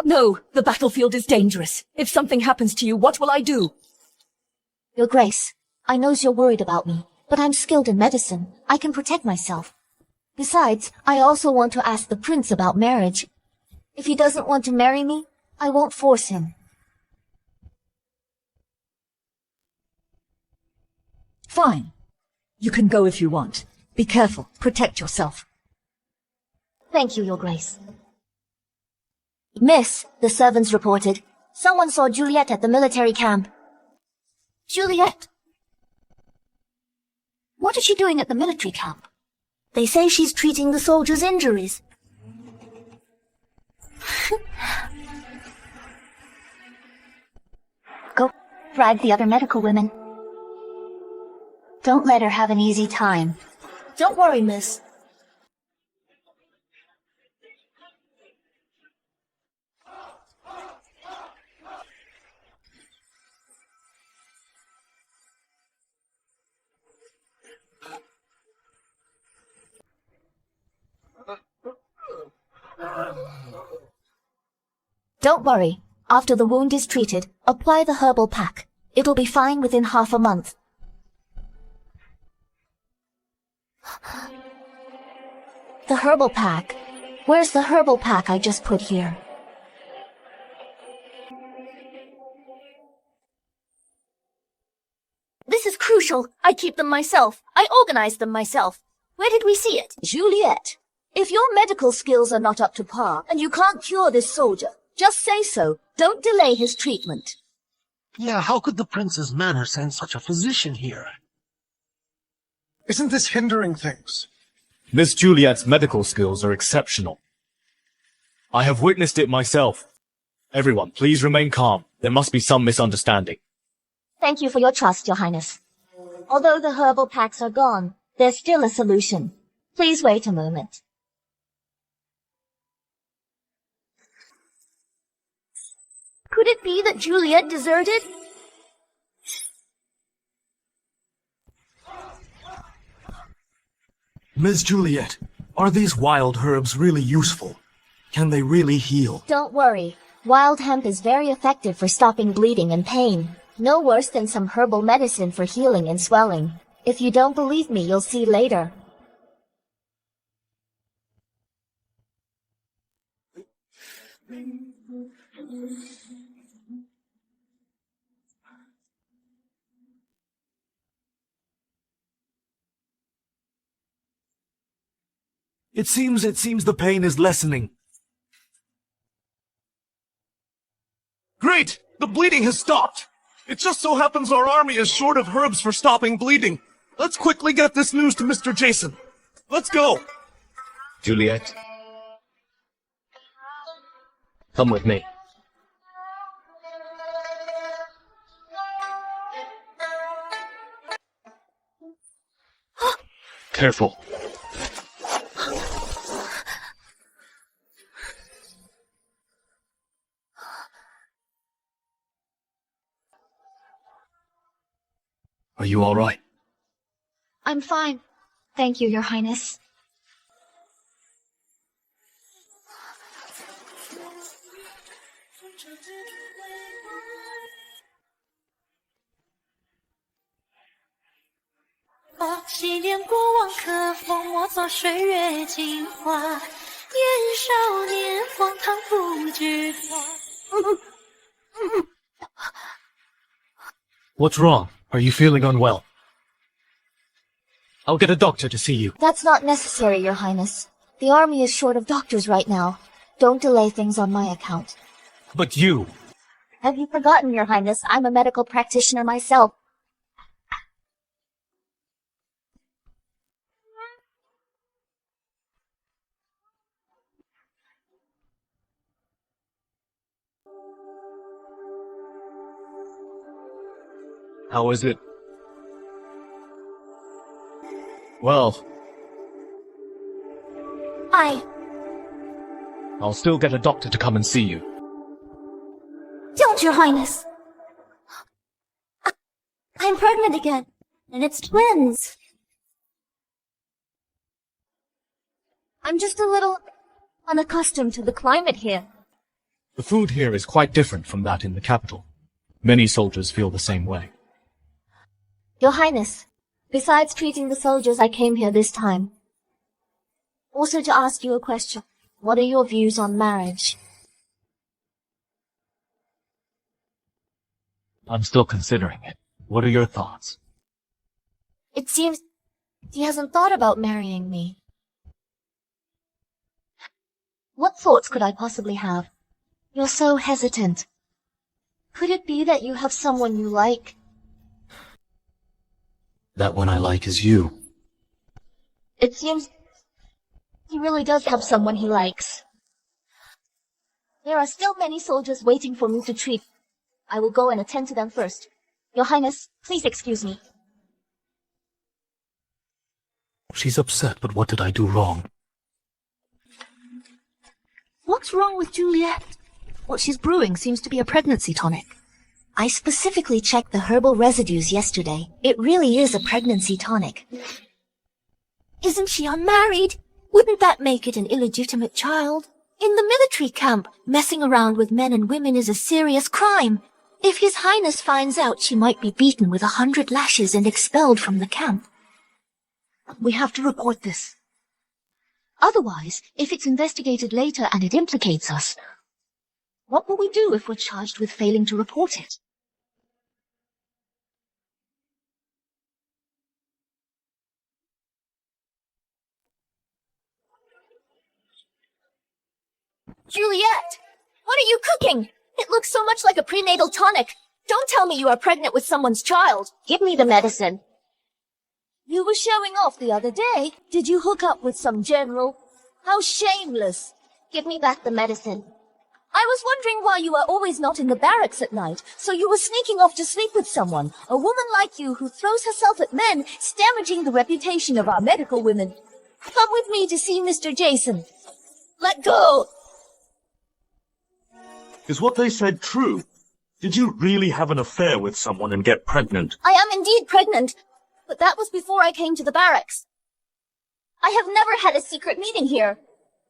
No, the battlefield is dangerous. If something happens to you, what will I do? Your Grace, I knows you're worried about me, but I'm skilled in medicine. I can protect myself. Besides, I also want to ask the prince about marriage. If he doesn't want to marry me, I won't force him. Fine. You can go if you want. Be careful. Protect yourself. Thank you, Your Grace. Miss, the servants reported. Someone saw Juliette at the military camp. Juliette? What is she doing at the military camp? They say she's treating the soldiers' injuries. Go bribe the other medical women. Don't let her have an easy time. Don't worry, miss. Don't worry. After the wound is treated, apply the herbal pack. It'll be fine within half a month. The herbal pack. Where's the herbal pack I just put here? This is crucial. I keep them myself. I organize them myself. Where did we see it? Juliette, if your medical skills are not up to par and you can't cure this soldier, just say so. Don't delay his treatment. Yeah, how could the prince's manor send such a physician here? Isn't this hindering things? Miss Juliette's medical skills are exceptional. I have witnessed it myself. Everyone, please remain calm. There must be some misunderstanding. Thank you for your trust, Your Highness. Although the herbal packs are gone, there's still a solution. Please wait a moment. Could it be that Juliette deserted? Miss Juliette, are these wild herbs really useful? Can they really heal? Don't worry. Wild hemp is very effective for stopping bleeding and pain. No worse than some herbal medicine for healing and swelling. If you don't believe me, you'll see later. It seems the pain is lessening. Great! The bleeding has stopped! It just so happens our army is short of herbs for stopping bleeding. Let's quickly get this news to Mr. Jason. Let's go! Juliette, come with me. Careful. Are you all right? I'm fine. Thank you, Your Highness.纪念过往，可否莫作岁月镜花？年少年，荒唐不惧怕。What's wrong? Are you feeling unwell? I'll get a doctor to see you. That's not necessary, Your Highness. The army is short of doctors right now. Don't delay things on my account. But you... Have you forgotten, Your Highness? I'm a medical practitioner myself. How is it? Well, I'll still get a doctor to come and see you. Don't, Your Highness. I'm pregnant again, and it's twins. I'm just a little unaccustomed to the climate here. The food here is quite different from that in the capital. Many soldiers feel the same way. Your Highness, besides treating the soldiers, I came here this time. Also to ask you a question. What are your views on marriage? I'm still considering it. What are your thoughts? It seems he hasn't thought about marrying me. What thoughts could I possibly have? You're so hesitant. Could it be that you have someone you like? That one I like is you. It seems he really does have someone he likes. There are still many soldiers waiting for me to treat. I will go and attend to them first. Your Highness, please excuse me. She's upset, but what did I do wrong? What's wrong with Juliette? What she's brewing seems to be a pregnancy tonic. I specifically checked the herbal residues yesterday. It really is a pregnancy tonic. Isn't she unmarried? Wouldn't that make it an illegitimate child? In the military camp, messing around with men and women is a serious crime. If His Highness finds out, she might be beaten with 100 lashes and expelled from the camp. We have to report this. Otherwise, if it's investigated later and it implicates us, what will we do if we're charged with failing to report it? Juliette! What are you cooking? It looks so much like a prenatal tonic. Don't tell me you are pregnant with someone's child. Give me the medicine. You were showing off the other day. Did you hook up with some general? How shameless. Give me back the medicine. I was wondering why you are always not in the barracks at night, so you were sneaking off to sleep with someone, a woman like you who throws herself at men, damaging the reputation of our medical women. Come with me to see Mr. Jason. Let go! Is what they said true? Did you really have an affair with someone and get pregnant? I am indeed pregnant, but that was before I came to the barracks. I have never had a secret meeting here.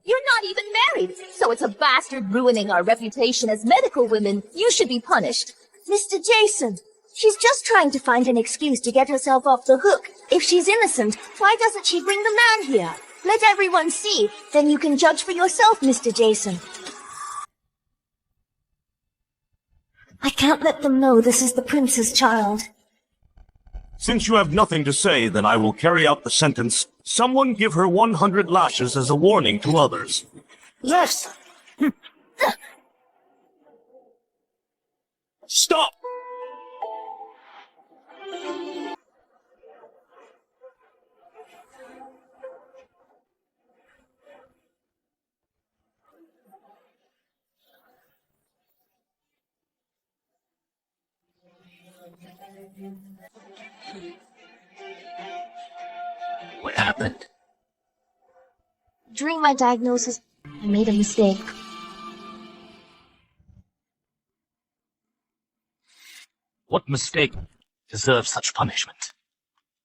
You're not even married, so it's a bastard ruining our reputation as medical women. You should be punished. Mr. Jason, she's just trying to find an excuse to get herself off the hook. If she's innocent, why doesn't she bring the man here? Let everyone see, then you can judge for yourself, Mr. Jason. I can't let them know this is the prince's child. Since you have nothing to say, then I will carry out the sentence. Someone give her 100 lashes as a warning to others. Yes! Stop! What happened? During my diagnosis, I made a mistake. What mistake deserves such punishment?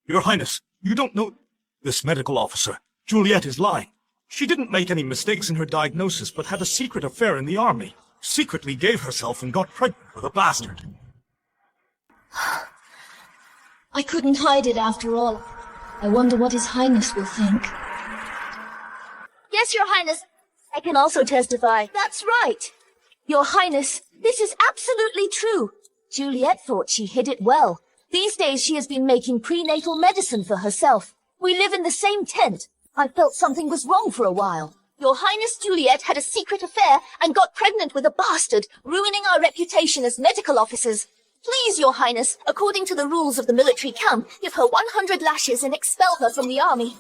Your Highness, you don't know... This medical officer, Juliette, is lying. She didn't make any mistakes in her diagnosis, but had a secret affair in the army. Secretly gave herself and got pregnant with a bastard. I couldn't hide it after all. I wonder what His Highness will think. Yes, Your Highness. I can also testify. That's right. Your Highness, this is absolutely true. Juliette thought she hid it well. These days she has been making prenatal medicine for herself. We live in the same tent. I felt something was wrong for a while. Your Highness Juliette had a secret affair and got pregnant with a bastard, ruining our reputation as medical officers. Please, Your Highness, according to the rules of the military camp, give her 100 lashes and expel her from the army.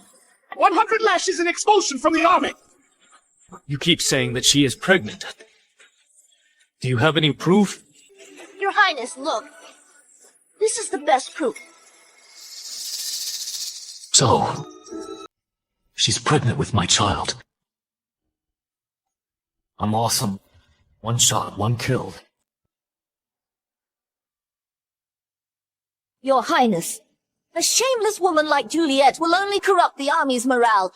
100 lashes and expulsion from the army! You keep saying that she is pregnant. Do you have any proof? Your Highness, look. This is the best proof. So, she's pregnant with my child. I'm awesome. One shot, one killed. Your Highness, a shameless woman like Juliette will only corrupt the army's morale.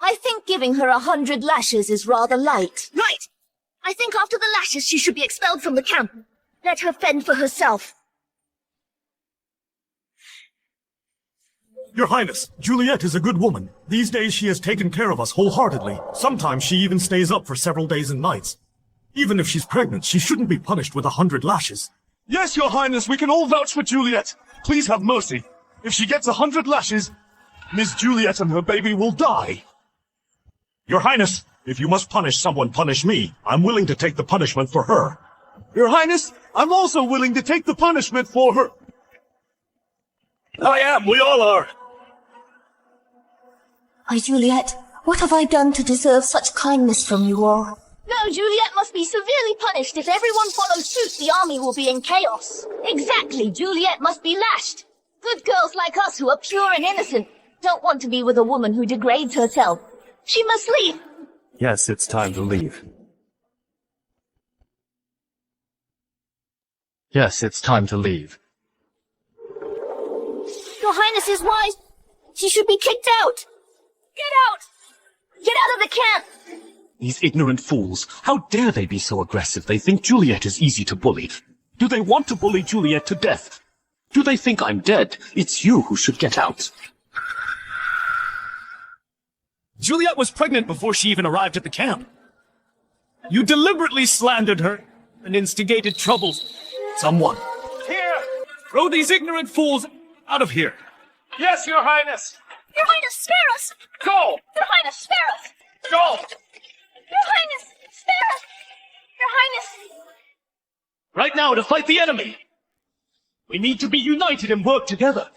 I think giving her 100 lashes is rather light. Right! I think after the lashes she should be expelled from the camp. Let her fend for herself. Your Highness, Juliette is a good woman. These days she has taken care of us wholeheartedly. Sometimes she even stays up for several days and nights. Even if she's pregnant, she shouldn't be punished with 100 lashes. Yes, Your Highness, we can all vouch for Juliette. Please have mercy. If she gets 100 lashes, Miss Juliette and her baby will die. Your Highness, if you must punish someone, punish me. I'm willing to take the punishment for her. Your Highness, I'm also willing to take the punishment for her. I am, we all are. Why, Juliette, what have I done to deserve such kindness from you all? No, Juliette must be severely punished. If everyone follows suit, the army will be in chaos. Exactly, Juliette must be lashed. Good girls like us who are pure and innocent don't want to be with a woman who degrades herself. She must leave. Yes, it's time to leave. Yes, it's time to leave. Your Highness is wise. She should be kicked out. Get out! Get out of the camp! These ignorant fools. How dare they be so aggressive? They think Juliette is easy to bully. Do they want to bully Juliette to death? Do they think I'm dead? It's you who should get out. Juliette was pregnant before she even arrived at the camp. You deliberately slandered her and instigated troubles. Someone. Here! Throw these ignorant fools out of here. Yes, Your Highness! Your Highness, spare us! Go! Your Highness, spare us! Go! Your Highness, spare us! Your Highness! Right now to fight the enemy! We need to be united and work together.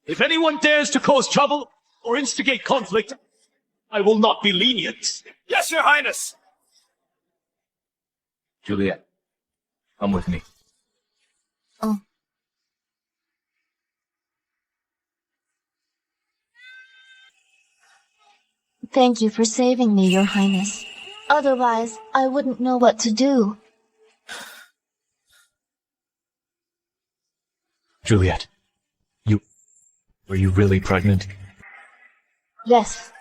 If anyone dares to cause trouble or instigate conflict, I will not be lenient. Yes, Your Highness! Juliette, come with me. Oh. Thank you for saving me, Your Highness. Otherwise, I wouldn't know what to do. Juliette, were you really pregnant? Yes.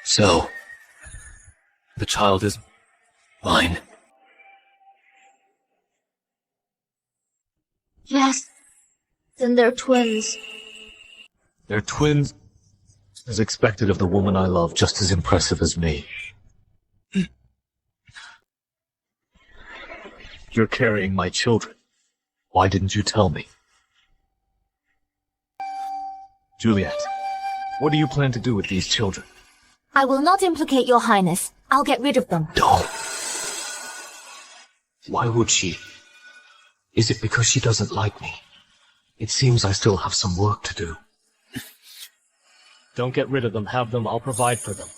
So, the child is mine. Yes. Then they're twins. They're twins, as expected of the woman I love, just as impressive as me. You're carrying my children. Why didn't you tell me? Juliette, what do you plan to do with these children? I will not implicate your highness. I'll get rid of them. Don't. Why would she? Is it because she doesn't like me? It seems I still have some work to do. Don't get rid of them. Have them. I'll provide for them.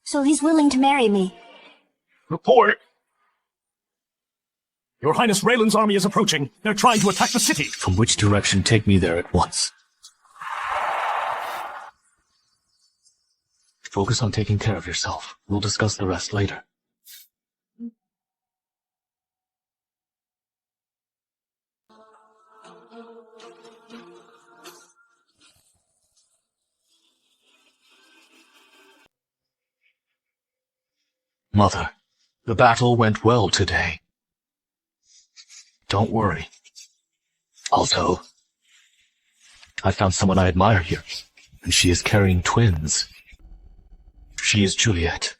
So he's willing to marry me. Report! Your Highness, Raylan's army is approaching. They're trying to attack the city. From which direction? Take me there at once. Focus on taking care of yourself. We'll discuss the rest later. Mother, the battle went well today. Don't worry. Also, I found someone I admire here, and she is carrying twins. She is Juliette.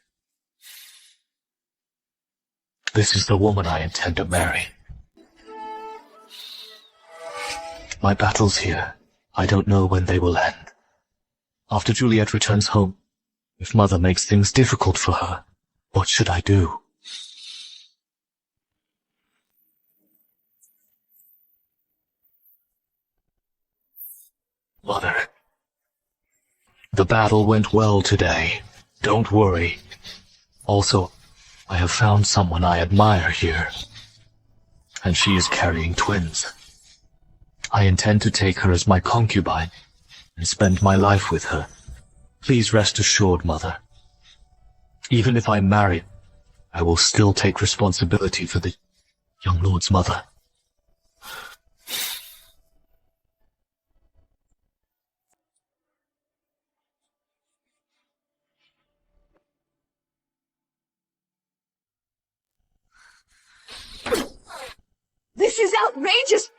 This is the woman I intend to marry. My battle's here. I don't know when they will end. After Juliette returns home, if Mother makes things difficult for her, what should I do? Mother, the battle went well today. Don't worry. Also, I have found someone I admire here, and she is carrying twins. I intend to take her as my concubine and spend my life with her. Please rest assured, Mother. Even if I'm married, I will still take responsibility for the young lord's mother. This is outrageous!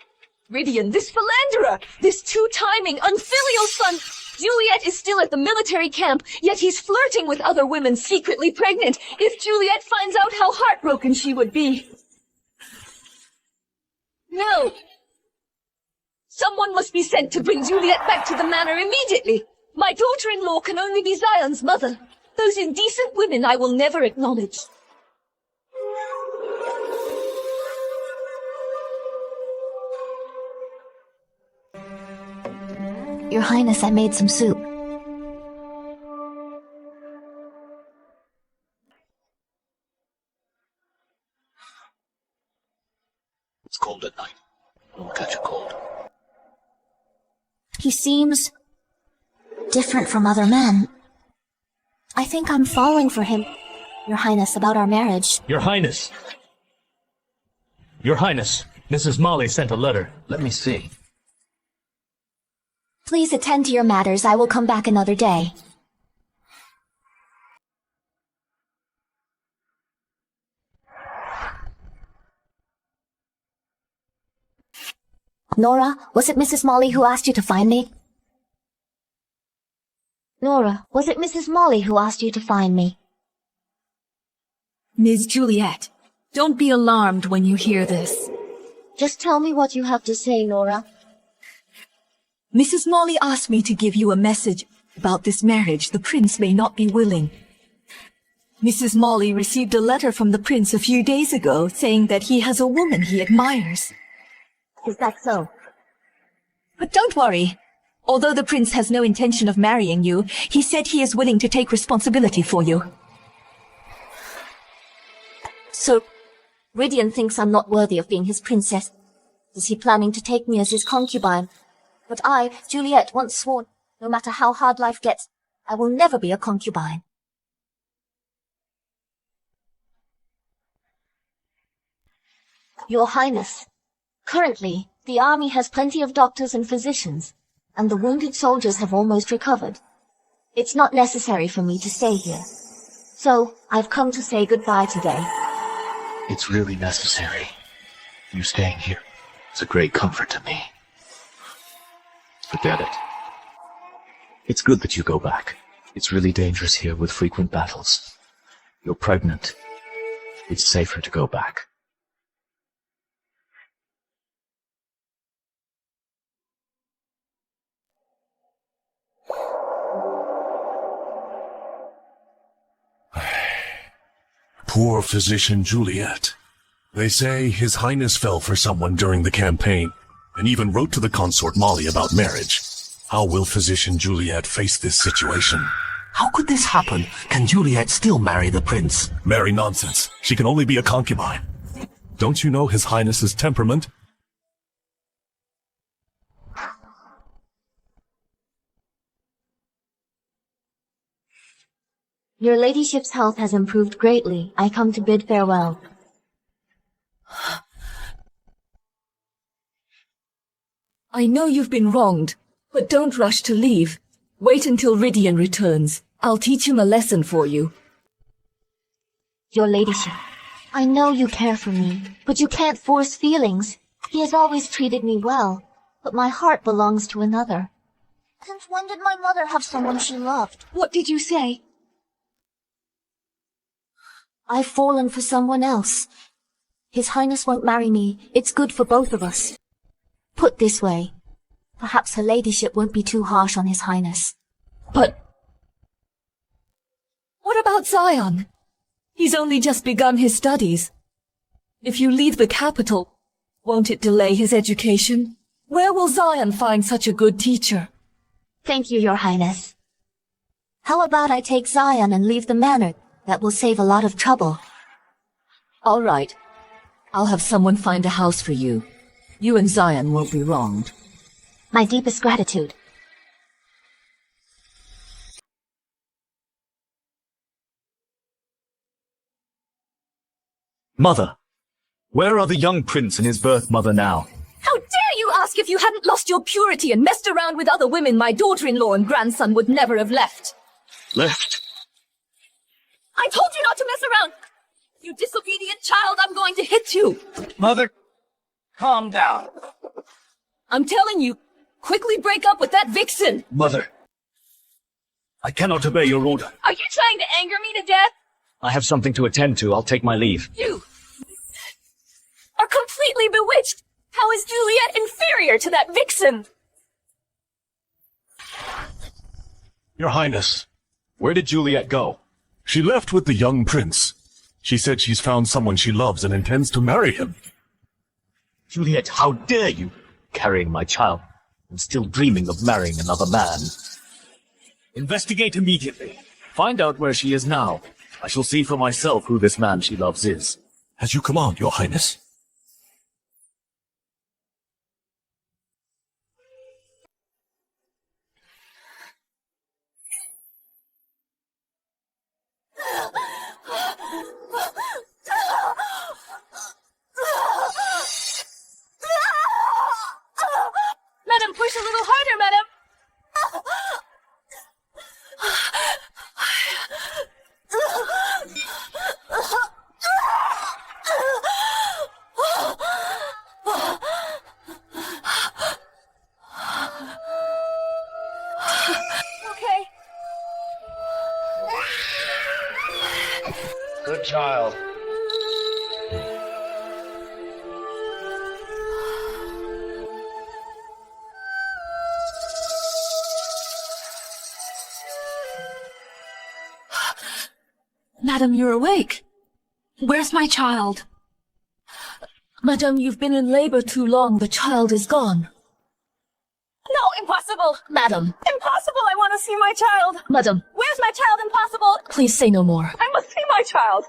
Rhydian, this philanderer, this two-timing, unfilial son, Juliette is still at the military camp, yet he's flirting with other women secretly pregnant. If Juliette finds out, how heartbroken she would be. No! Someone must be sent to bring Juliette back to the manor immediately. My daughter-in-law can only be Zion's mother. Those indecent women I will never acknowledge. Your Highness, I made some soup. It's cold at night. Don't catch a cold. He seems different from other men. I think I'm falling for him, Your Highness, about our marriage. Your Highness! Your Highness, Mrs. Molly sent a letter. Let me see. Please attend to your matters. I will come back another day. Nora, was it Mrs. Molly who asked you to find me? Nora, was it Mrs. Molly who asked you to find me? Ms. Juliette, don't be alarmed when you hear this. Just tell me what you have to say, Nora. Mrs. Molly asked me to give you a message about this marriage. The prince may not be willing. Mrs. Molly received a letter from the prince a few days ago saying that he has a woman he admires. Is that so? But don't worry. Although the prince has no intention of marrying you, he said he is willing to take responsibility for you. So, Rhydian thinks I'm not worthy of being his princess. Is he planning to take me as his concubine? But I, Juliette, once sworn, no matter how hard life gets, I will never be a concubine. Your Highness, currently, the army has plenty of doctors and physicians, and the wounded soldiers have almost recovered. It's not necessary for me to stay here. So, I've come to say goodbye today. It's really necessary. You staying here is a great comfort to me. Forget it. It's good that you go back. It's really dangerous here with frequent battles. You're pregnant. It's safer to go back. Poor physician Juliette. They say His Highness fell for someone during the campaign, and even wrote to the consort Molly about marriage. How will physician Juliette face this situation? How could this happen? Can Juliette still marry the prince? Marry nonsense. She can only be a concubine. Don't you know His Highness's temperament? Your ladyship's health has improved greatly. I come to bid farewell. I know you've been wronged, but don't rush to leave. Wait until Rhydian returns. I'll teach him a lesson for you. Your ladyship, I know you care for me, but you can't force feelings. He has always treated me well, but my heart belongs to another. Since when did my mother have someone she loved? What did you say? I've fallen for someone else. His Highness won't marry me. It's good for both of us. Put this way, perhaps her ladyship won't be too harsh on His Highness. But what about Zion? He's only just begun his studies. If you leave the capital, won't it delay his education? Where will Zion find such a good teacher? Thank you, Your Highness. How about I take Zion and leave the manor? That will save a lot of trouble. All right. I'll have someone find a house for you. You and Zion won't be wronged. My deepest gratitude. Mother, where are the young prince and his birth mother now? How dare you ask if you hadn't lost your purity and messed around with other women my daughter-in-law and grandson would never have left. Left? I told you not to mess around! You disobedient child, I'm going to hit you! Mother, calm down. I'm telling you, quickly break up with that vixen! Mother, I cannot obey your order. Are you trying to anger me to death? I have something to attend to. I'll take my leave. You are completely bewitched! How is Juliette inferior to that vixen? Your Highness, where did Juliette go? She left with the young prince. She said she's found someone she loves and intends to marry him. Juliette, how dare you? Carrying my child and still dreaming of marrying another man. Investigate immediately. Find out where she is now. I shall see for myself who this man she loves is. As you command, Your Highness. Madam, push a little harder, madam! Okay. Good child. Madam, you're awake. Where's my child? Madam, you've been in labor too long. The child is gone. No, impossible! Madam. Impossible! I want to see my child! Madam. Where's my child? Impossible! Please say no more. I must see my child!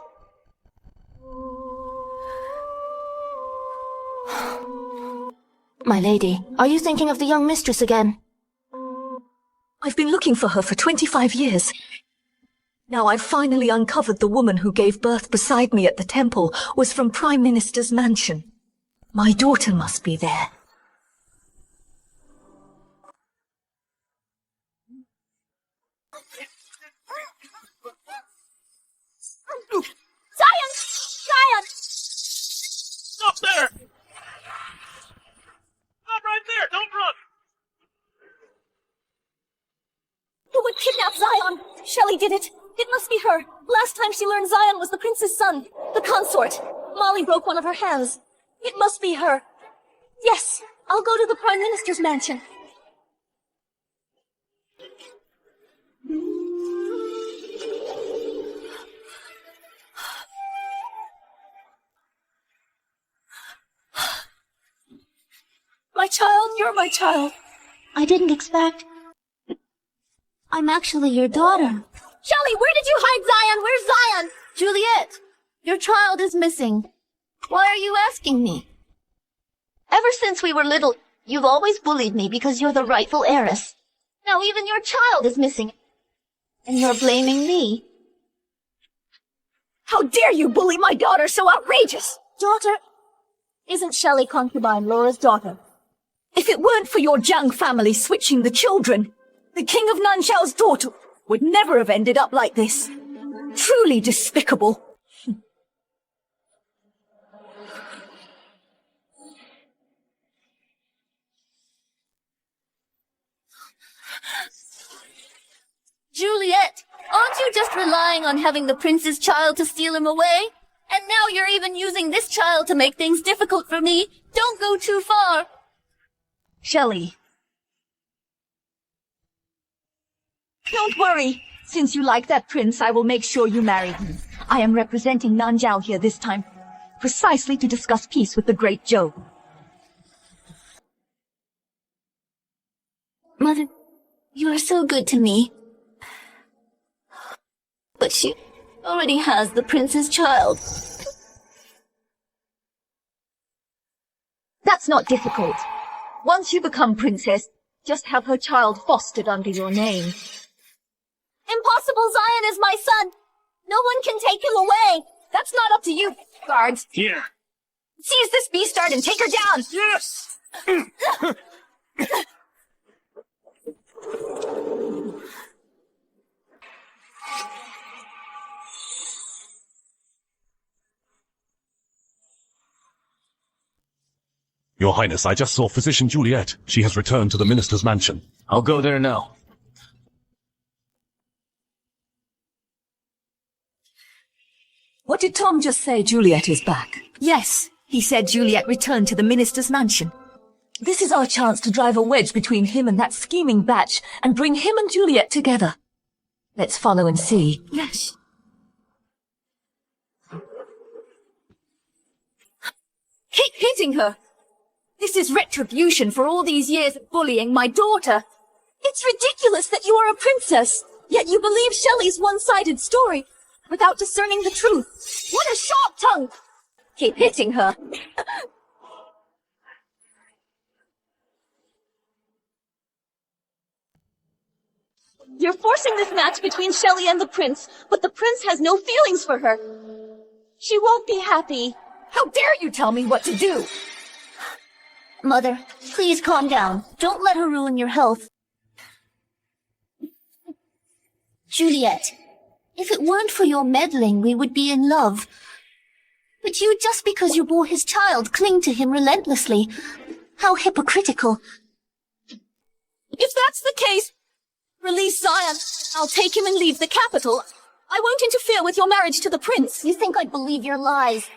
My lady, are you thinking of the young mistress again? I've been looking for her for 25 years. Now I've finally uncovered the woman who gave birth beside me at the temple was from Prime Minister's mansion. My daughter must be there. Zion! Zion! Stop there! Stop right there! Don't run! Who would kidnap Zion? Shelley did it. It must be her. Last time she learned Zion was the prince's son, the consort. Molly broke one of her hands. It must be her. Yes, I'll go to the Prime Minister's mansion. are my child. I didn't expect. I'm actually your daughter. Shelley, where did you hide Zion? Where's Zion? Juliette, your child is missing. Why are you asking me? Ever since we were little, you've always bullied me because you're the rightful heiress. Now even your child is missing. And you're blaming me. How dare you bully my daughter so outrageous? Daughter? Isn't Shelley concubine Laura's daughter? If it weren't for your Jiang family switching the children, the King of Nanxiao's daughter would never have ended up like this. Truly despicable. Juliette, aren't you just relying on having the prince's child to steal him away? And now you're even using this child to make things difficult for me. Don't go too far. Shelley. Don't worry. Since you like that prince, I will make sure you marry him. I am representing Nanjiao here this time, precisely to discuss peace with the great Zhou. Mother, you are so good to me. But she already has the prince's child. That's not difficult. Once you become princess, just have her child fostered under your name. Impossible! Zion is my son! No one can take him away! That's not up to you, guards. Here. Seize this beastard and take her down! Yes! Your Highness, I just saw Physician Juliette. She has returned to the minister's mansion. I'll go there now. What did Tom just say? Juliette is back. Yes, he said Juliette returned to the minister's mansion. This is our chance to drive a wedge between him and that scheming batch and bring him and Juliette together. Let's follow and see. Yes. Keep hitting her! This is retribution for all these years of bullying my daughter. It's ridiculous that you are a princess, yet you believe Shelley's one-sided story without discerning the truth. What a sharp tongue! Keep hitting her. You're forcing this match between Shelley and the prince, but the prince has no feelings for her. She won't be happy. How dare you tell me what to do? Mother, please calm down. Don't let her ruin your health. Juliette, if it weren't for your meddling, we would be in love. But you, just because you bore his child, cling to him relentlessly. How hypocritical. If that's the case, release Zion. I'll take him and leave the capital. I won't interfere with your marriage to the prince. You think I'd believe your lies?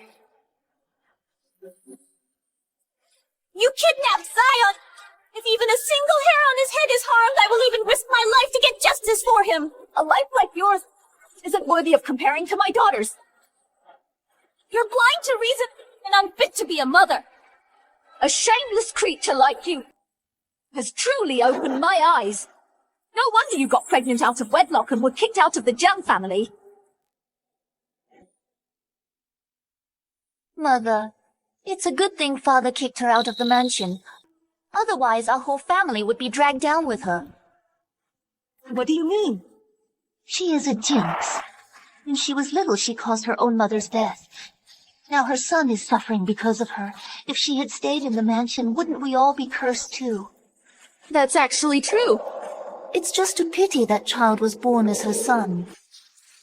You kidnapped Zion! If even a single hair on his head is harmed, I will even risk my life to get justice for him! A life like yours isn't worthy of comparing to my daughter's. You're blind to reason and unfit to be a mother. A shameless creature like you has truly opened my eyes. No wonder you got pregnant out of wedlock and were kicked out of the Jiang family. Mother, it's a good thing Father kicked her out of the mansion. Otherwise, our whole family would be dragged down with her. What do you mean? She is a jinx. When she was little, she caused her own mother's death. Now her son is suffering because of her. If she had stayed in the mansion, wouldn't we all be cursed too? That's actually true. It's just a pity that child was born as her son.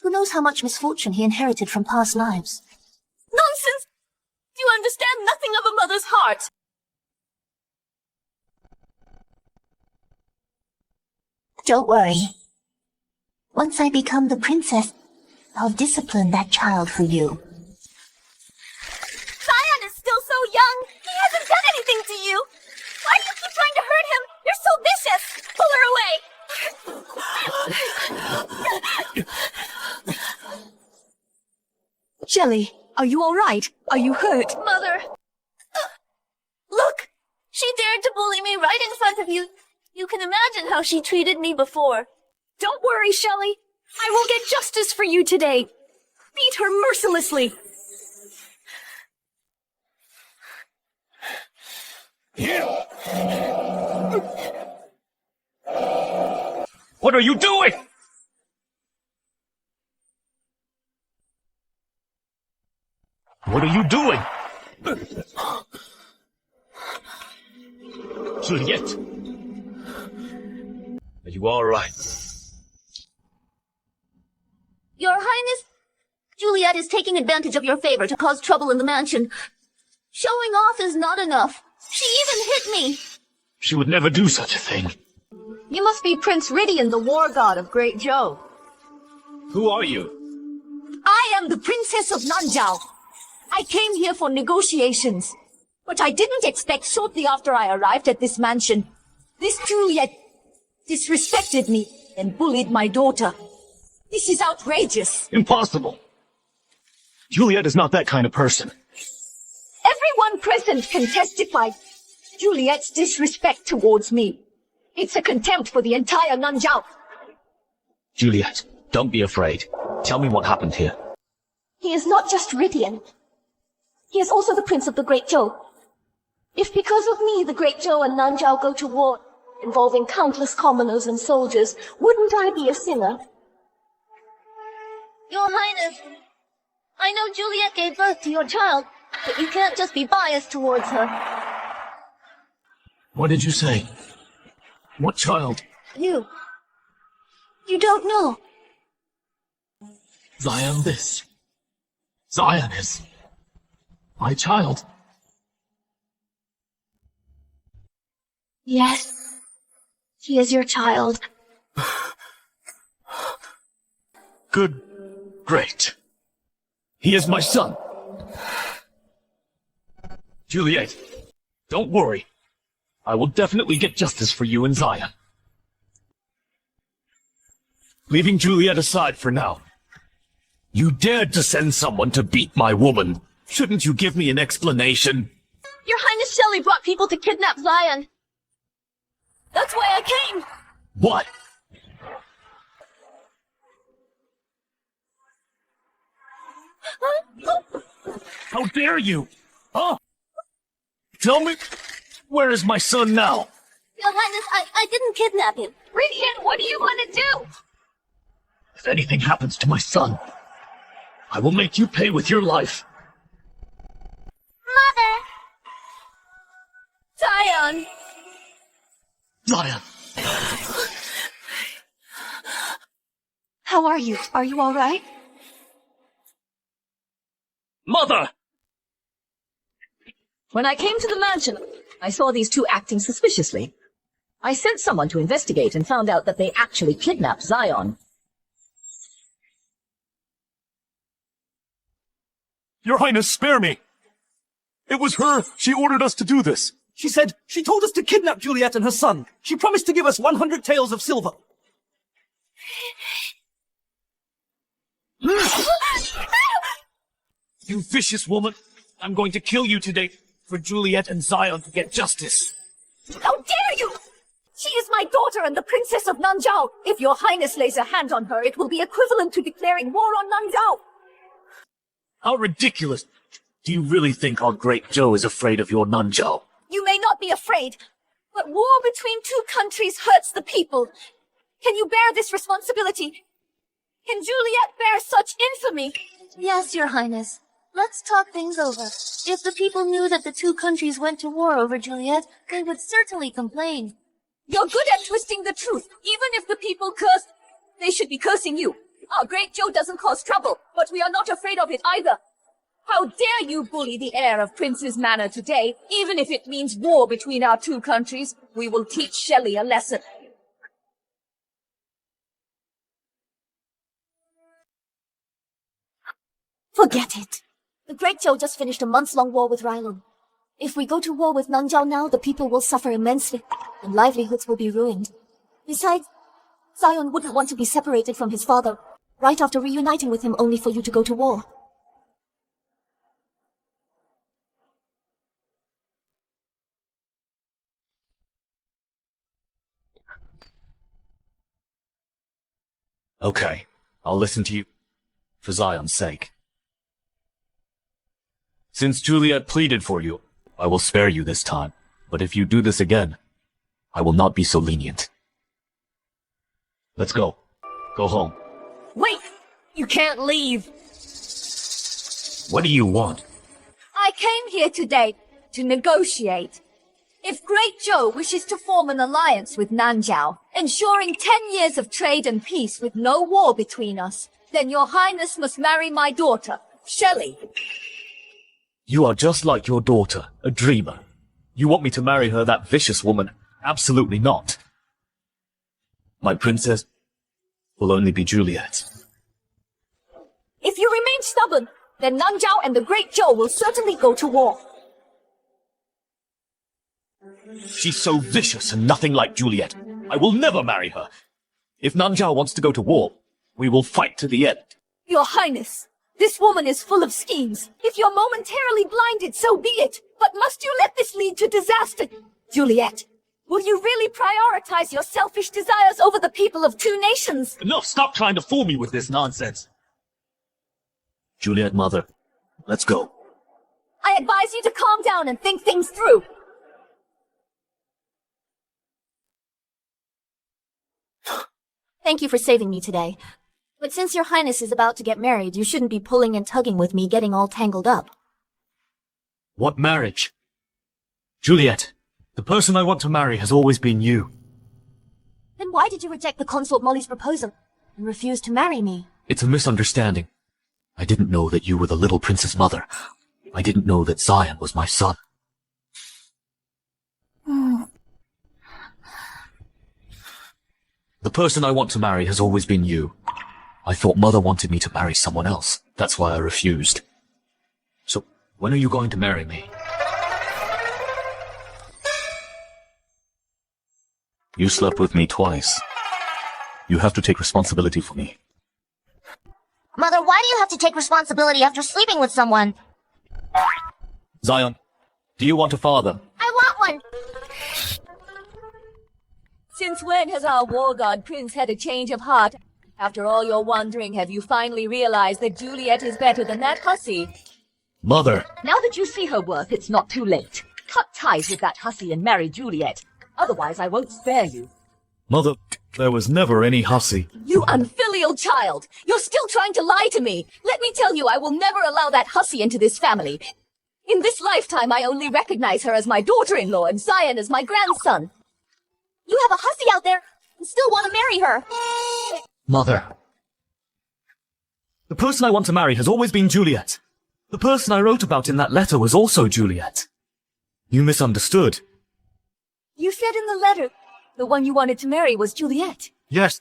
Who knows how much misfortune he inherited from past lives? Nonsense! You understand nothing of a mother's heart. Don't worry. Once I become the princess, I'll discipline that child for you. Zion is still so young. He hasn't done anything to you. Why do you keep trying to hurt him? You're so vicious. Pull her away. Shelley, are you all right? Are you hurt? Mother! Look! She dared to bully me right in can imagine how she treated me before. Don't worry, Shelley. I will get justice for you today. Beat her mercilessly. What are you doing? What are you doing? Juliette. Are you all right? Your Highness, Juliette is taking advantage of your favor to cause trouble in the mansion. Showing off is not enough. She even hit me. She would never do such a thing. You must be Prince Rhydian, the war god of Great Zhou. Who are you? I am the Princess of Nanjiao. I came here for negotiations. But I didn't expect shortly after I arrived at this mansion, this Juliette disrespected me and bullied my daughter. This is outrageous. Impossible. Juliette is not that kind of person. Everyone present can testify Juliette's disrespect towards me. It's a contempt for the entire Nanjiao. Juliette, don't be afraid. Tell me what happened here. He is not just Rhydian. He is also the Prince of the Great Zhou. If because of me the Great Zhou and Nanjiao go to war, involving countless commoners and soldiers, wouldn't I be a sinner? Your Highness, I know Juliette gave birth to your child, but you can't just be biased towards her. What did you say? What child? You don't know. Zion this. Zion is my child. Yes, he is your child. Good. Great. He is my son. Juliette, don't worry. I will definitely get justice for you and Zion. Leaving Juliette aside for now. You dared to send someone to beat my woman. Shouldn't you give me an explanation? Your Highness Shelley brought people to kidnap Zion. That's why I came. What? How dare you? Huh? Tell me, where is my son now? Your Highness, I didn't kidnap him. Rhydian, what do you want to do? If anything happens to my son, I will make you pay with your life. Mother! Zion! Zion! How are you? Are you all right? Mother! When I came to the mansion, I saw these two acting suspiciously. I sent someone to investigate and found out that they actually kidnapped Zion. Your Highness, spare me! It was her. She ordered us to do this. She said she told us to kidnap Juliette and her son. She promised to give us 100 taels of silver. You vicious woman! I'm going to kill you today for Juliette and Zion to get justice. How dare you! She is my daughter and the Princess of Nanjiao. If your Highness lays a hand on her, it will be equivalent to declaring war on Nanjiao. How ridiculous! Do you really think our great Zhou is afraid of your Nanjiao? You may not be afraid, but war between two countries hurts the people. Can you bear this responsibility? Can Juliette bear such infamy? Yes, Your Highness. Let's talk things over. If the people knew that the two countries went to war over Juliette, they would certainly complain. You're good at twisting the truth. Even if the people cursed, they should be cursing you. Our great Zhou doesn't cause trouble, but we are not afraid of it either. How dare you bully the heir of Prince's Manor today, even if it means war between our two countries? We will teach Shelley a lesson. Forget it. The Great Zhou just finished a months-long war with Rylon. If we go to war with Nanjiao now, the people will suffer immensely, and livelihoods will be ruined. Besides, Zion wouldn't want to be separated from his father, right after reuniting with him only for you to go to war. Okay, I'll listen to you. For Zion's sake. Since Juliette pleaded for you, I will spare you this time. But if you do this again, I will not be so lenient. Let's go. Go home. Wait! You can't leave! What do you want? I came here today to negotiate. If Great Zhou wishes to form an alliance with Nanjiao, ensuring 10 years of trade and peace with no war between us, then your highness must marry my daughter, Shelley. You are just like your daughter, a dreamer. You want me to marry her, that vicious woman? Absolutely not. My princess will only be Juliette. If you remain stubborn, then Nanjiao and the Great Zhou will certainly go to war. She's so vicious and nothing like Juliette. I will never marry her. If Nanjiao wants to go to war, we will fight to the end. Your Highness, this woman is full of schemes. If you're momentarily blinded, so be it. But must you let this lead to disaster? Juliette, will you really prioritize your selfish desires over the people of two nations? Enough! Stop trying to fool me with this nonsense. Juliette, mother, let's go. I advise you to calm down and think things through. Thank you for saving me today. But since your highness is about to get married, you shouldn't be pulling and tugging with me, getting all tangled up. What marriage? Juliette, the person I want to marry has always been you. Then why did you reject the consort Molly's proposal and refuse to marry me? It's a misunderstanding. I didn't know that you were the little prince's mother. I didn't know that Zion was my son. The person I want to marry has always been you. I thought Mother wanted me to marry someone else. That's why I refused. So, when are you going to marry me? You slept with me twice. You have to take responsibility for me. Mother, why do you have to take responsibility after sleeping with someone? Zion, do you want a father? I want one! Since when has our war god prince had a change of heart? After all your wandering, have you finally realized that Juliette is better than that hussy? Mother! Now that you see her worth, it's not too late. Cut ties with that hussy and marry Juliette. Otherwise, I won't spare you. Mother, there was never any hussy. You unfilial child! You're still trying to lie to me! Let me tell you, I will never allow that hussy into this family. In this lifetime, I only recognize her as my daughter-in-law and Zion as my grandson. You have a hussy out there and still want to marry her. Mother. The person I want to marry has always been Juliette. The person I wrote about in that letter was also Juliette. You misunderstood. You said in the letter, the one you wanted to marry was Juliette. Yes,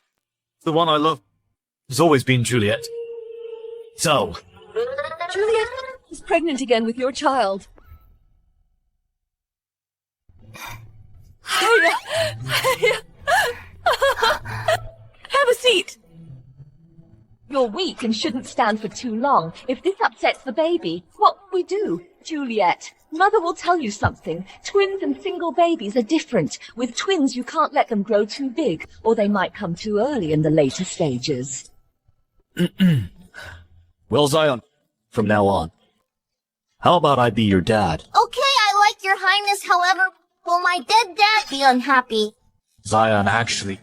the one I love has always been Juliette. So, Juliette is pregnant again with your child. Have a seat. You're weak and shouldn't stand for too long. If this upsets the baby, what will we do? Juliette, Mother will tell you something. Twins and single babies are different. With twins, you can't let them grow too big, or they might come too early in the later stages. well, Zion, from now on, how about I be your dad? Okay, I like your highness, however, will my dead dad be unhappy? Zion, actually,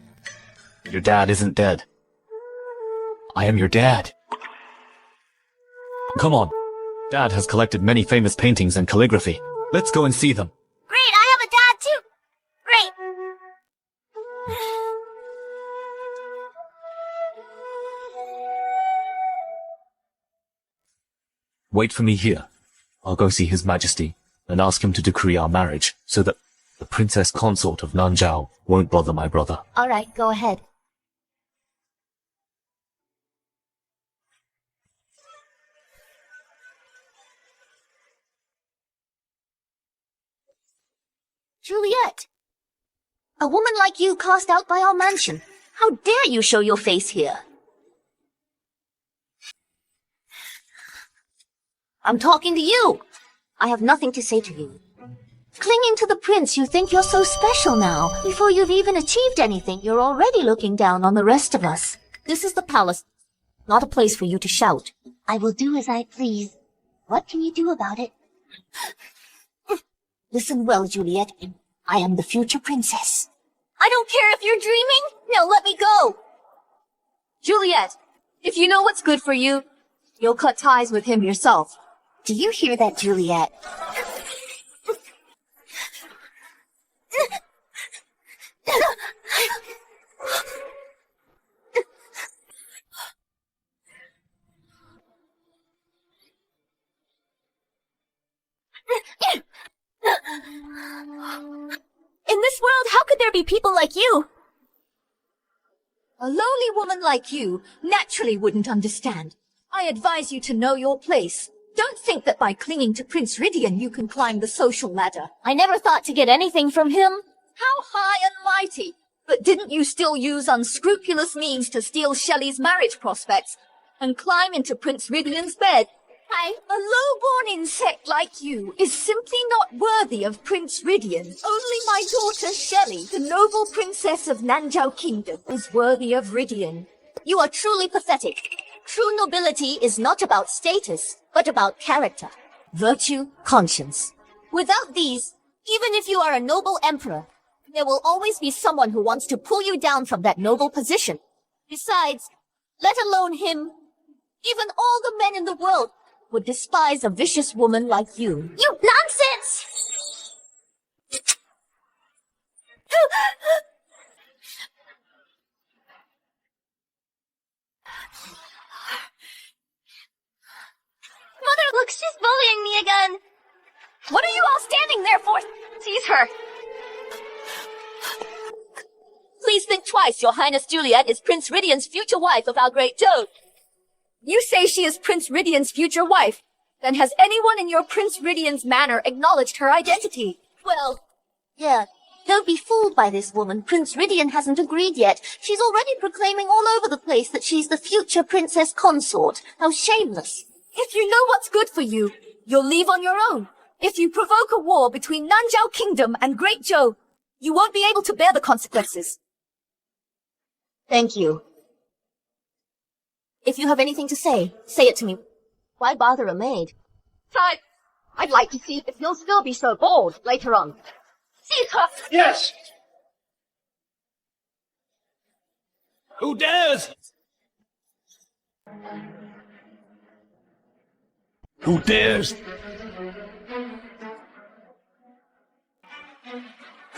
your dad isn't dead. I am your dad. Come on. Dad has collected many famous paintings and calligraphy. Let's go and see them. Great, I have a dad too! Great! Wait for me here. I'll go see His Majesty and ask him to decree our marriage so that the princess consort of Nanjiao won't bother my brother. All right, go ahead. Juliette! A woman like you cast out by our mansion. How dare you show your face here? I'm talking to you. I have nothing to say to you. Clinging to the prince, you think you're so special now. Before you've even achieved anything, you're already looking down on the rest of us. This is the palace, not a place for you to shout. I will do as I please. What can you do about it? Listen well, Juliette. I am the future princess. I don't care if you're dreaming. Now let me go. Juliette, if you know what's good for you, you'll cut ties with him yourself. Do you hear that, Juliette? In this world, how could there be people like you? A lowly woman like you naturally wouldn't understand. I advise you to know your place. Don't think that by clinging to Prince Rhydian you can climb the social ladder. I never thought to get anything from him. How high and mighty! But didn't you still use unscrupulous means to steal Shelley's marriage prospects and climb into Prince Rhydian's bed? A low-born insect like you is simply not worthy of Prince Rhydian. Only my daughter Shelley, the noble princess of Nanjiao Kingdom, is worthy of Rhydian. You are truly pathetic. True nobility is not about status, but about character, virtue, conscience. Without these, even if you are a noble emperor, there will always be someone who wants to pull you down from that noble position. Besides, let alone him, even all the men in the world would despise a vicious woman like you. You nonsense! Mother, look, she's bullying me again. What are you all standing there for? Seize her. Please think twice. Your Highness Juliette is Prince Rhydian's future wife of our great Joe. You say she is Prince Rhydian's future wife. Then has anyone in your Prince Rhydian's manor acknowledged her identity? Well, yeah. Don't be fooled by this woman. Prince Rhydian hasn't agreed yet. She's already proclaiming all over the place that she's the future princess consort. How shameless. If you know what's good for you, you'll leave on your own. If you provoke a war between Nanjiao Kingdom and Great Joe, you won't be able to bear the consequences. Thank you. If you have anything to say it to me. Why bother a maid? I'd like to see if you'll still be so bold later on. Seize her! Yes! Who dares? Who dares?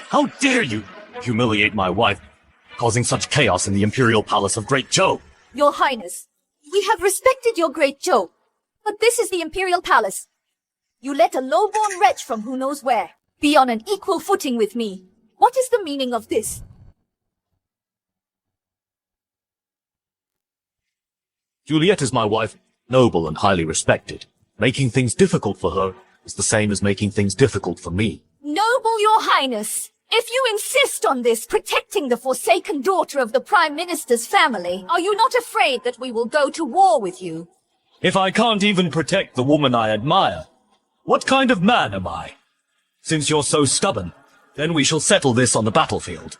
How dare you humiliate my wife, causing such chaos in the Imperial Palace of Great Joe? Your Highness, we have respected your Great Joe, but this is the Imperial Palace. You let a low-born wretch from who knows where be on an equal footing with me. What is the meaning of this? Juliette is my wife, noble and highly respected. Making things difficult for her is the same as making things difficult for me. Noble Your Highness, if you insist on this, protecting the forsaken daughter of the Prime Minister's family, are you not afraid that we will go to war with you? If I can't even protect the woman I admire, what kind of man am I? Since you're so stubborn, then we shall settle this on the battlefield.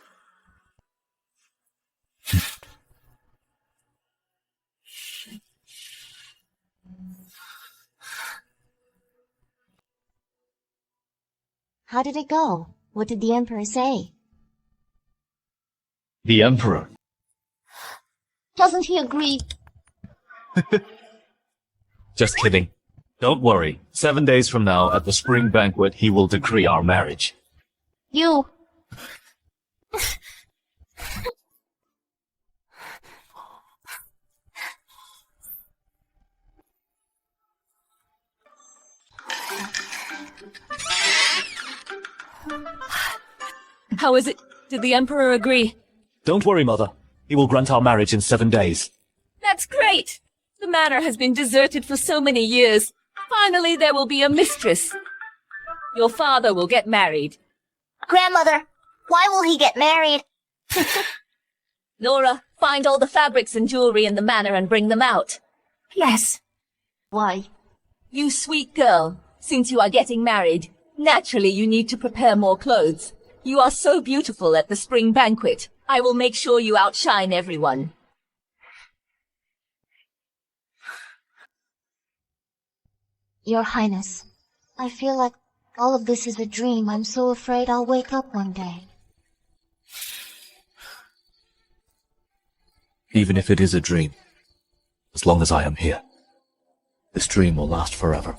How did it go? What did the Emperor say? The Emperor? Doesn't he agree? Just kidding. Don't worry. 7 days from now, at the spring banquet, he will decree our marriage. You... How is it? Did the Emperor agree? Don't worry, Mother. He will grant our marriage in 7 days. That's great! The manor has been deserted for so many years. Finally, there will be a mistress. Your father will get married. Grandmother, why will he get married? Nora, find all the fabrics and jewelry in the manor and bring them out. Yes. Why? You sweet girl, since you are getting married, naturally you need to prepare more clothes. You are so beautiful at the spring banquet. I will make sure you outshine everyone. Your Highness, I feel like all of this is a dream. I'm so afraid I'll wake up one day. Even if it is a dream, as long as I am here, this dream will last forever.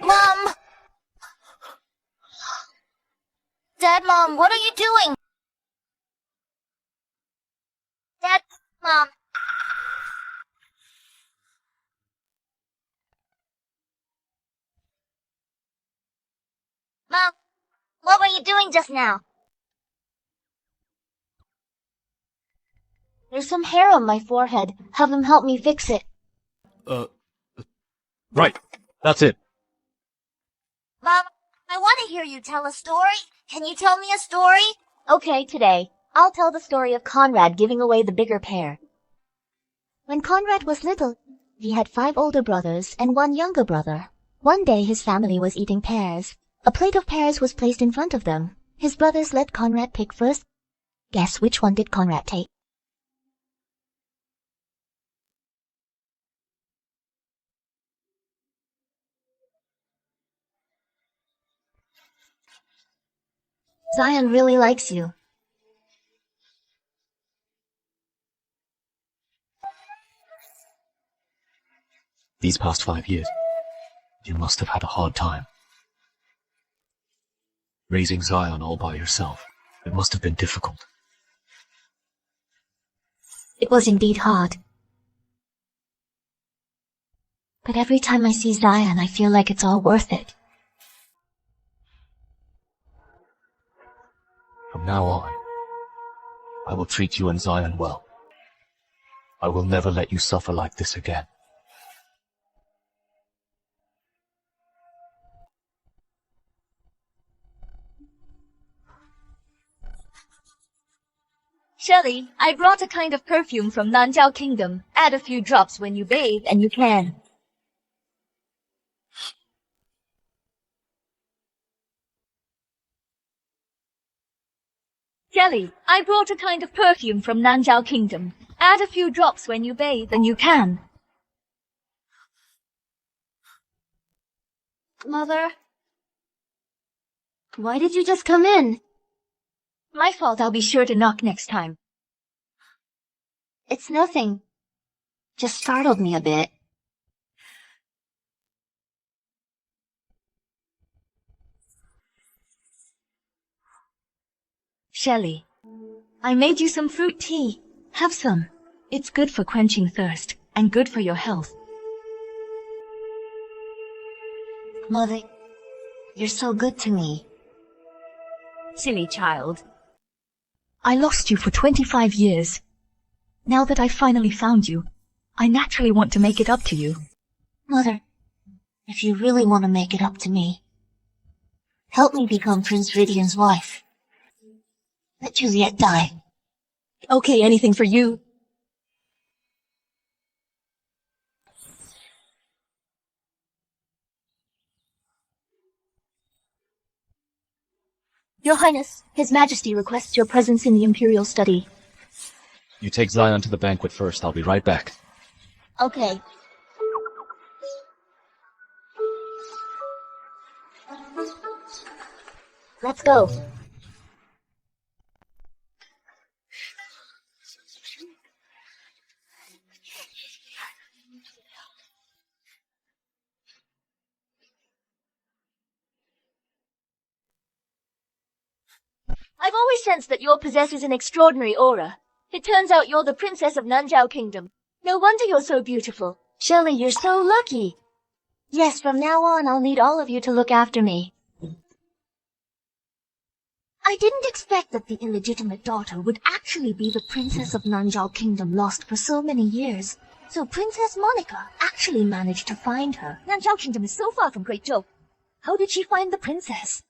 Mom! Dad, Mom, what are you doing? Dad, Mom. Mom, what were you doing just now? There's some hair on my forehead. Have them help me fix it. Right. That's it. Mom, I want to hear you tell a story. Can you tell me a story? Okay, today, I'll tell the story of Conrad giving away the bigger pear. When Conrad was little, he had 5 older brothers and 1 younger brother. One day his family was eating pears. A plate of pears was placed in front of them. His brothers let Conrad pick first. Guess which one did Conrad take? Zion really likes you. These past 5 years, you must have had a hard time. Raising Zion all by yourself, it must have been difficult. It was indeed hard. But every time I see Zion, I feel like it's all worth it. From now on, I will treat you and Zion well. I will never let you suffer like this again. Shelley, I brought a kind of perfume from Nanjiao Kingdom. Add a few drops when you bathe, and you can. Shelley, I brought a kind of perfume from Nanjiao Kingdom. Add a few drops when you bathe, and you can. Mother? Why did you just come in? My fault, I'll be sure to knock next time. It's nothing. Just startled me a bit. Shelley, I made you some fruit tea. Have some. It's good for quenching thirst, and good for your health. Mother, you're so good to me. Silly child. I lost you for 25 years. Now that I finally found you, I naturally want to make it up to you. Mother, if you really want to make it up to me, help me become Prince Rhydian's wife. Let Juliette die. Okay, anything for you. Your Highness, His Majesty requests your presence in the Imperial study. You take Zion to the banquet first. I'll be right back. Okay. Let's go. I've always sensed that you're possesses an extraordinary aura. It turns out you're the princess of Nanjiao Kingdom. No wonder you're so beautiful. Shelley, you're so lucky. Yes, from now on I'll need all of you to look after me. I didn't expect that the illegitimate daughter would actually be the princess of Nanjiao Kingdom lost for so many years. So Princess Monica actually managed to find her. Nanjiao Kingdom is so far from Great Zhou. How did she find the princess?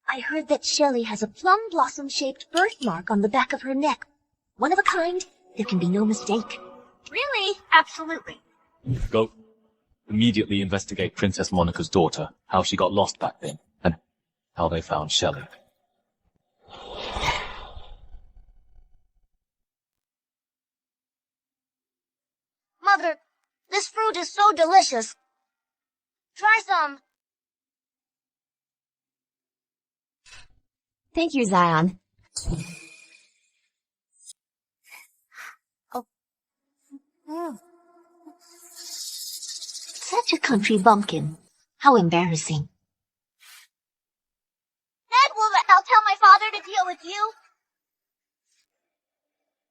I heard that Shelley has a plum blossom-shaped birthmark on the back of her neck. One of a kind, there can be no mistake. Really? Absolutely. Go immediately investigate Princess Monica's daughter, how she got lost back then, and how they found Shelley. Mother, this fruit is so delicious. Try some. Thank you, Zion. Such a country bumpkin. How embarrassing. Dad, I'll tell my father to deal with you.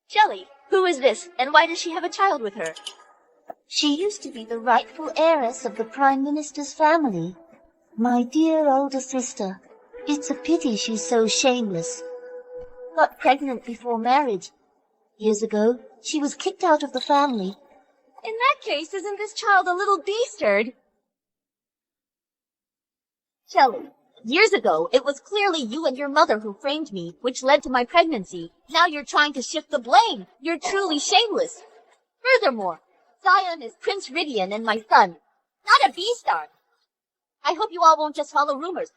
Shelley, who is this, and why does she have a child with her? She used to be the rightful heiress of the Prime Minister's family. My dear older sister. It's a pity she's so shameless. Got pregnant before marriage. Years ago, she was kicked out of the family. In that case, isn't this child a little bastard? Shelley, years ago, it was clearly you and your mother who framed me, which led to my pregnancy. Now you're trying to shift the blame. You're truly shameless. Furthermore, Zion is Prince Rhydian and my son, not a B-star. I hope you all won't just follow rumors.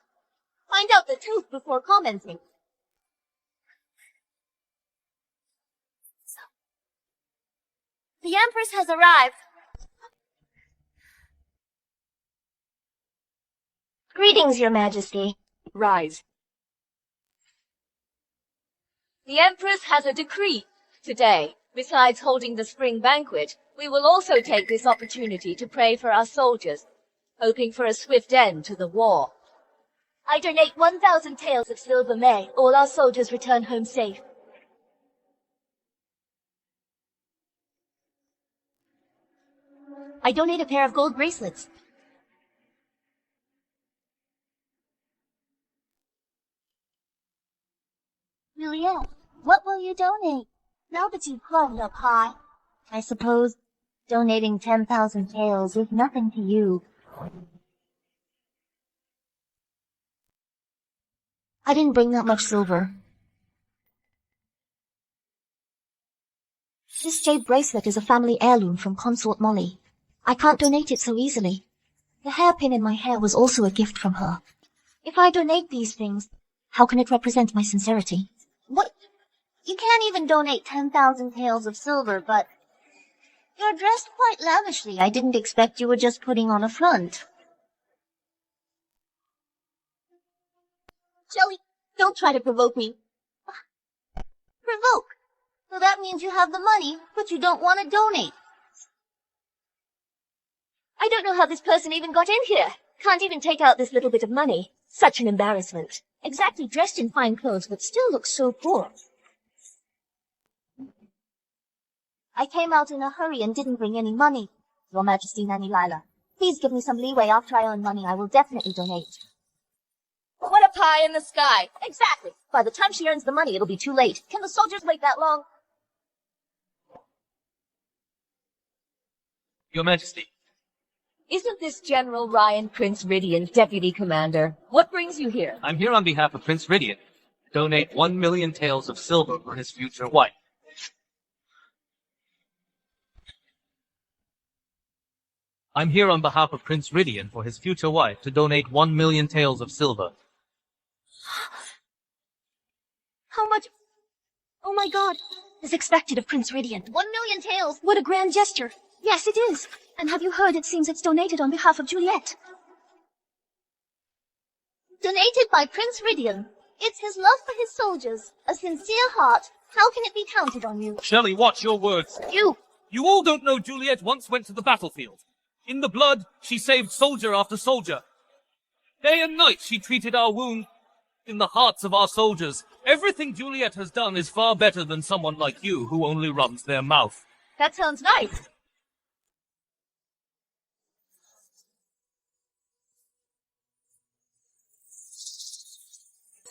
Find out the truth before commenting. The Empress has arrived. Greetings, Your Majesty. Rise. The Empress has a decree. Today, besides holding the spring banquet, we will also take this opportunity to pray for our soldiers, hoping for a swift end to the war. I donate 1,000 taels of silver may all our soldiers return home safe. I donate a pair of gold bracelets. Juliette, what will you donate? Now that you've climbed up high. I suppose donating 10,000 taels is nothing to you. I didn't bring that much silver. This jade bracelet is a family heirloom from Consort Molly. I can't donate it so easily. The hairpin in my hair was also a gift from her. If I donate these things, how can it represent my sincerity? What? You can't even donate 10,000 taels of silver, but you're dressed quite lavishly. I didn't expect you were just putting on a front. Shelley, Don't try to provoke me. provoke. So that means you have the money, but you don't want to donate. I don't know how this person even got in here. Can't even take out this little bit of money. Such an embarrassment. Exactly dressed in fine clothes, but still looks so poor. I came out in a hurry and didn't bring any money. Your Majesty, Nanny Lila, please give me some leeway. After I earn money, I will definitely donate. What a pie in the sky. Exactly. By the time she earns the money, it'll be too late. Can the soldiers wait that long? Your Majesty. Isn't this General Ryan Prince Rhydian, Deputy Commander? What brings you here? I'm here on behalf of Prince Rhydian. Donate 1 million taels of silver for his future wife. I'm here on behalf of Prince Rhydian for his future wife to donate 1 million taels of silver. How much? Oh my god. As expected of Prince Rhydian. 1 million taels. What a grand gesture. Yes, it is. And have you heard? It seems it's donated on behalf of Juliette. Donated by Prince Rhydian. It's his love for his soldiers. A sincere heart. How can it be counted on you? Shelley, watch your words. You all don't know Juliette once went to the battlefield. In the blood, she saved soldier after soldier. Day and night, she treated our wound in the hearts of our soldiers. Everything Juliette has done is far better than someone like you who only runs their mouth. That sounds nice.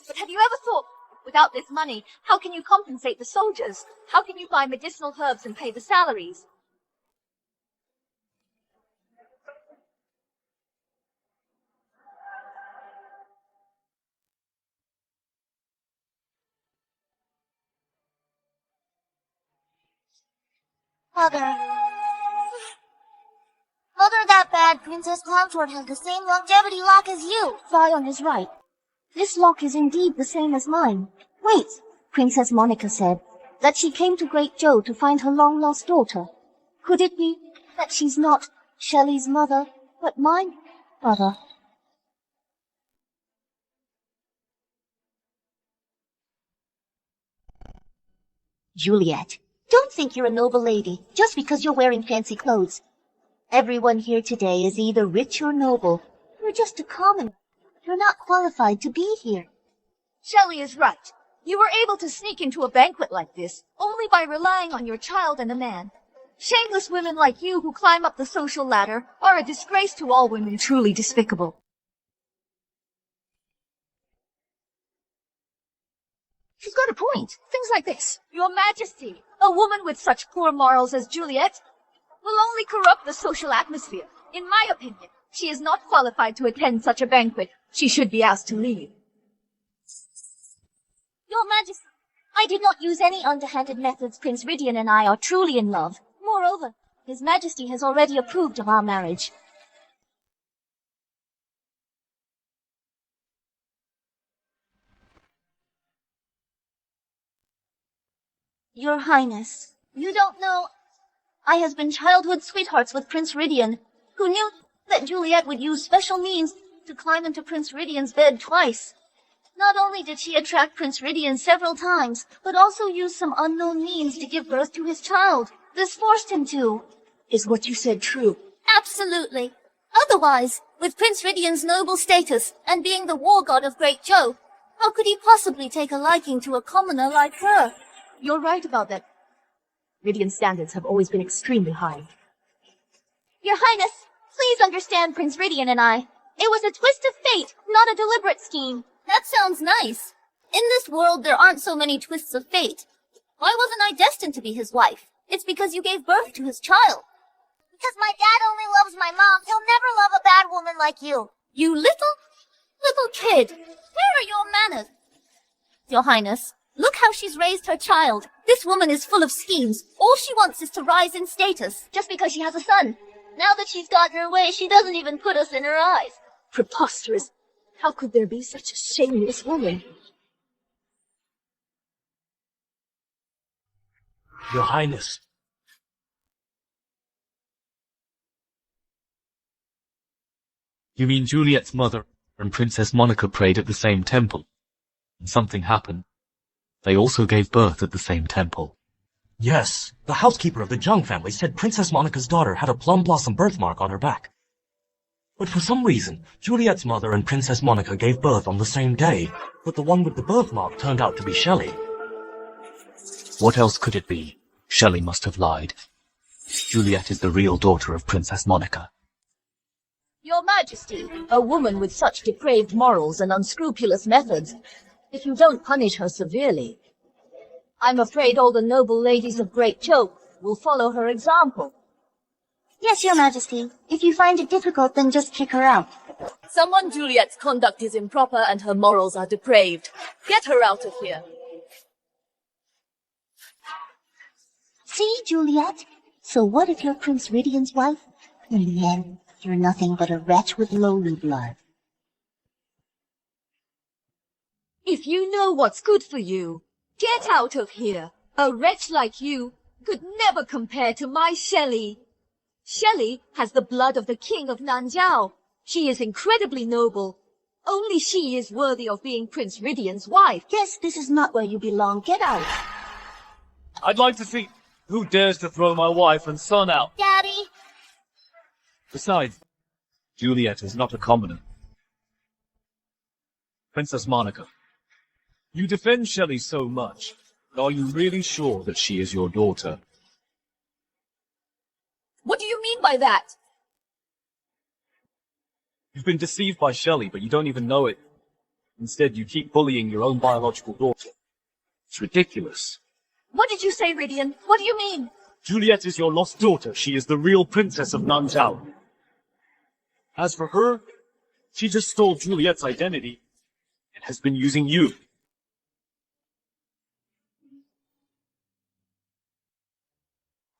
But have you ever thought Without this money, how can you compensate the soldiers? How can you buy medicinal herbs and pay the salaries? Mother, that bad princess consort has the same longevity lock as you. Zion is right. This lock is indeed the same as mine. Wait, Princess Monica said that she came to Great Joe to find her long-lost daughter. Could it be that she's not Shelley's mother, but my mother? Juliet, don't think you're a noble lady just because you're wearing fancy clothes. Everyone here today is either rich or noble. You're just a commoner. You're not qualified to be here. Shelley is right. You were able to sneak into a banquet like this only by relying on your child and a man. Shameless women like you who climb up the social ladder are a disgrace to all women truly despicable. She's got a point. Things like this. Your Majesty, a woman with such poor morals as Juliet will only corrupt the social atmosphere. In my opinion, she is not qualified to attend such a banquet. She should be asked to leave. Your Majesty, I did not use any underhanded methods. Prince Rhydian and I are truly in love. Moreover, His Majesty has already approved of our marriage. Your Highness, you don't know, I has been childhood sweethearts with Prince Rhydian, who knew that Juliet would use special means to climb into Prince Rhydian's bed twice. Not only did she attract Prince Rhydian several times, but also used some unknown means to give birth to his child. This forced him to. Is what you said true? Absolutely. Otherwise, with Prince Rhydian's noble status and being the war god of Great Joe, how could he possibly take a liking to a commoner like her? You're right about that. Rhydian's standards have always been extremely high. Your Highness, please understand Prince Rhydian and I. It was a twist of fate, not a deliberate scheme. That sounds nice. In this world, there aren't so many twists of fate. Why wasn't I destined to be his wife? It's because you gave birth to his child. Because my dad only loves my mom. He'll never love a bad woman like you. You little kid. Where are your manners? Your Highness, look how she's raised her child. This woman is full of schemes. All she wants is to rise in status. Just because she has a son. Now that she's gotten her way, she doesn't even put us in her eyes. Preposterous. How could there be such a shameless woman? Your Highness. You mean Juliet's mother and Princess Monica prayed at the same temple, and something happened? They also gave birth at the same temple. Yes, the housekeeper of the Jung family said Princess Monica's daughter had a plum blossom birthmark on her back. But for some reason, Juliet's mother and Princess Monica gave birth on the same day, but the one with the birthmark turned out to be Shelley. What else could it be? Shelley must have lied. Juliet is the real daughter of Princess Monica. Your Majesty, a woman with such depraved morals and unscrupulous methods, if you don't punish her severely, I'm afraid all the noble ladies of Great Joe will follow her example. Yes, Your Majesty. If you find it difficult, then just kick her out. Someone Juliet's conduct is improper and her morals are depraved. Get her out of here. See, Juliet? So what if you're Prince Rhydian's wife? In the end, you're nothing but a wretch with lowly blood. If you know what's good for you, get out of here. A wretch like you could never compare to my Shelley. Shelley has the blood of the king of Nanjiao. She is incredibly noble. Only she is worthy of being Prince Rhydian's wife. Yes, this is not where you belong. Get out. I'd like to see who dares to throw my wife and son out. Daddy. Besides, Juliet is not a commoner. Princess Monica, you defend Shelley so much, but are you really sure that she is your daughter? What do you mean by that? You've been deceived by Shelley, but you don't even know it. Instead, you keep bullying your own biological daughter. It's ridiculous. What did you say, Rhydian? What do you mean? Juliette is your lost daughter. She is the real princess of Nanzhao. As for her, she just stole Juliette's identity and has been using you.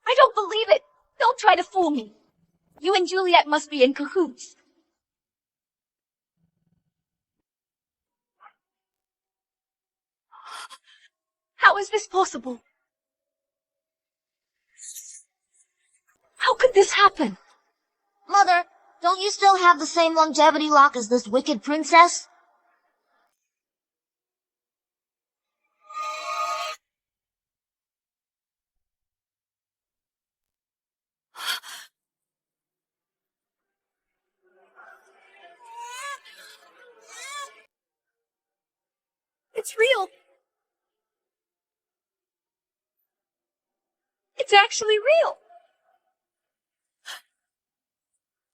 I don't believe it! Don't try to fool me! You and Juliette must be in cahoots. How is this possible? How could this happen? Mother, don't you still have the same longevity lock as this wicked princess? It's real. It's actually real.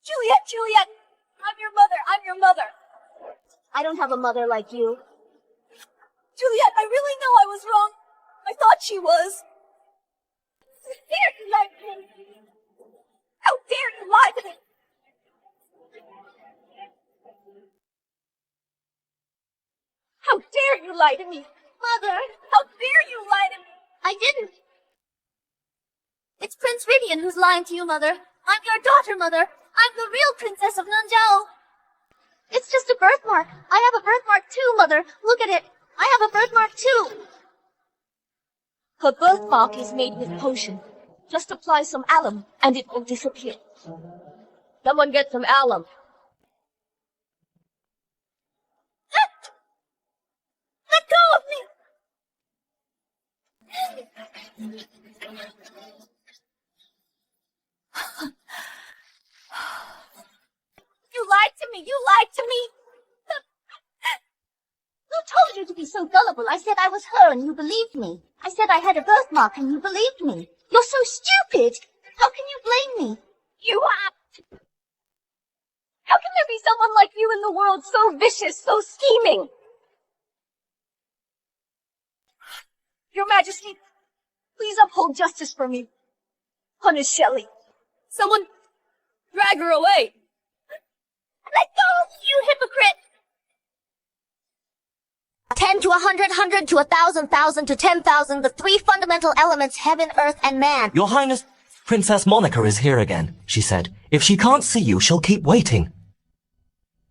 Juliette, I'm your mother, I don't have a mother like you. Juliette, I really know I was wrong. I thought she was. How dare you lie to me? How dare you lie to me? How dare you lie to me? Mother! How dare you lie to me? I didn't. It's Prince Rhydian who's lying to you, Mother. I'm your daughter, Mother. I'm the real princess of Nanzhao. It's just a birthmark. I have a birthmark too, Mother. Look at it. I have a birthmark too. Her birthmark is made with potion. Just apply some alum and it will disappear. Someone get some alum. Let go of me! You lied to me! You lied to me! Who told you to be so gullible? I said I was her and you believed me. I said I had a birthmark and you believed me. You're so stupid! How can you blame me? You have... How can there be someone like you in the world so vicious, so scheming? Your Majesty, please uphold justice for me. Punish Shelley. Someone drag her away. Let go, you hypocrite! 10 to 100, 100 to 1,000, 1,000 to 10,000, the three fundamental elements, heaven, earth, and man. Your Highness, Princess Monica is here again, she said. If she can't see you, she'll keep waiting.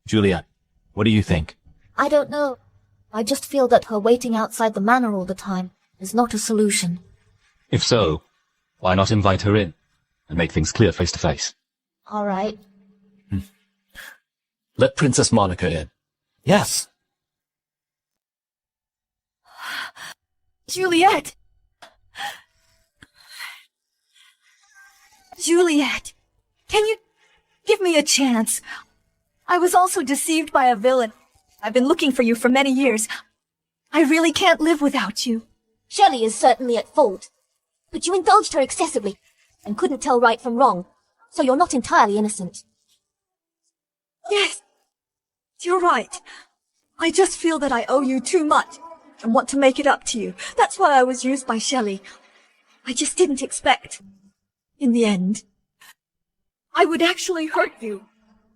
Juliette, what do you think? I don't know. I just feel that her waiting outside the manor all the time is not a solution. If so, why not invite her in and make things clear face to face? All right. Let Princess Monica in. Yes. Juliette! Juliette! Can you give me a chance? I was also deceived by a villain. I've been looking for you for many years. I really can't live without you. Shelley is certainly at fault. But you indulged her excessively and couldn't tell right from wrong, so you're not entirely innocent. Yes, you're right. I just feel that I owe you too much and want to make it up to you. That's why I was used by Shelley. I just didn't expect, in the end, I would actually hurt you.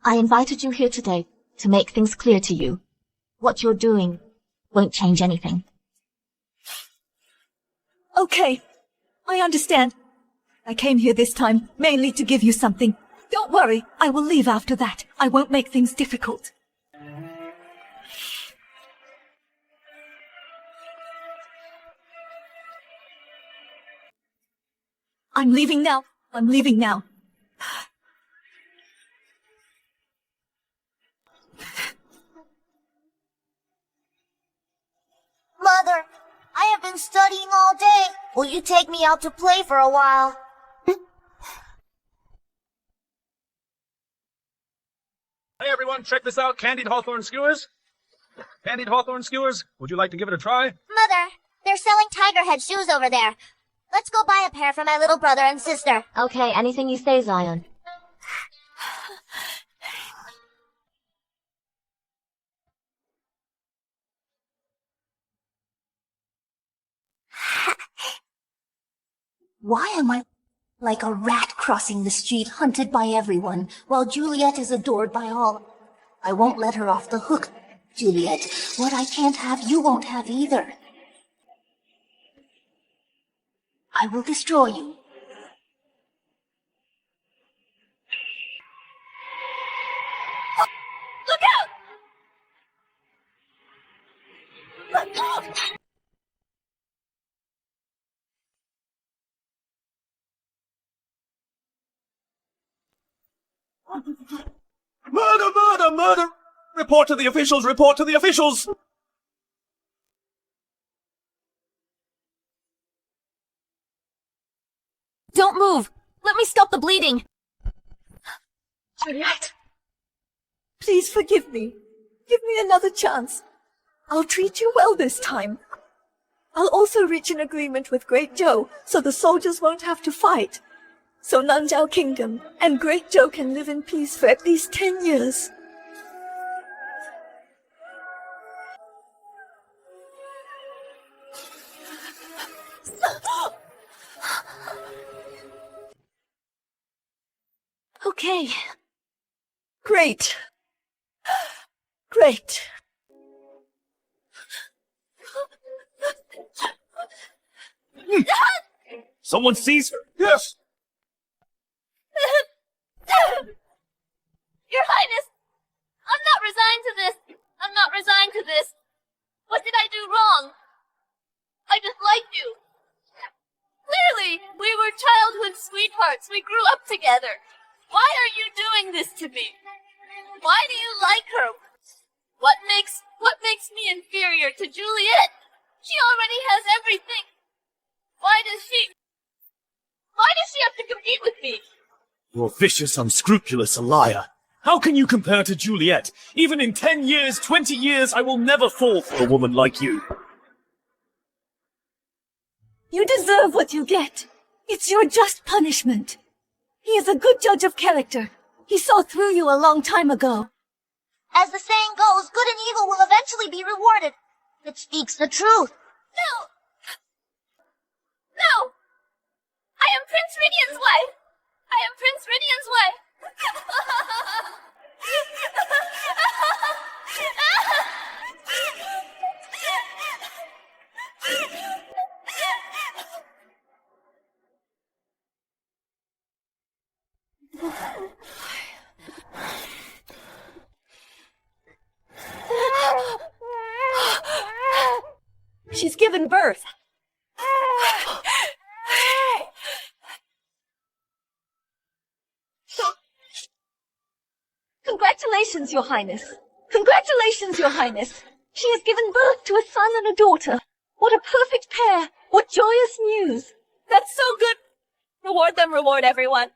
I invited you here today to make things clear to you. What you're doing won't change anything. Okay, I understand. I came here this time mainly to give you something. Don't worry, I will leave after that. I won't make things difficult. I'm leaving now. I'm leaving now. Mother, I have been studying all day. Will you take me out to play for a while? Hey everyone, check this out. Candied hawthorn skewers. Candied hawthorn skewers. Would you like to give it a try? Mother, they're selling tiger head shoes over there. Let's go buy a pair for my little brother and sister. Okay, anything you say, Zion. Why am I like a rat crossing the street, hunted by everyone, while Juliette is adored by all? I won't let her off the hook, Juliette. What I can't have, you won't have either. I will destroy you. Look out! Look out! Murder, murder, murder! Report to the officials, report to the officials! Don't move! Let me stop the bleeding! Juliette, please forgive me. Give me another chance. I'll treat you well this time. I'll also reach an agreement with Great Joe, so the soldiers won't have to fight. So Nanjiao Kingdom and Great Joe can live in peace for at least 10 years. Okay. Great. Great. Someone sees her! Yes! Your Highness, I'm not resigned to this. I'm not resigned to this. What did I do wrong? I just liked you. Clearly, we were childhood sweethearts. We grew up together. Why are you doing this to me? Why do you like her? What makes me inferior to Juliette? She already has everything. Why does she have to compete with me? You're vicious, unscrupulous, a liar. How can you compare to Juliette? Even in 10 years, 20 years, I will never fall for a woman like you. You deserve what you get. It's your just punishment. He is a good judge of character. He saw through you a long time ago. As the saying goes, good and evil will eventually be rewarded. It speaks the truth. No! No! I am Prince Rhydian's wife! I am Prince Rhydian's wife! She's given birth. Congratulations, Your Highness. Congratulations, Your Highness. She has given birth to a son and a daughter. What a perfect pair. What joyous news. That's so good! Reward them, reward everyone.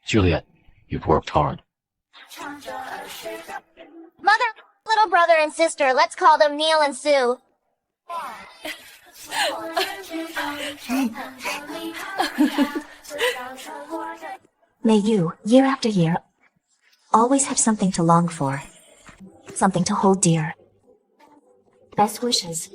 Juliette, you've worked hard. Mother, little brother and sister, let's call them Neil and Sue. May you, year after year, always have something to long for. Something to hold dear. Best wishes.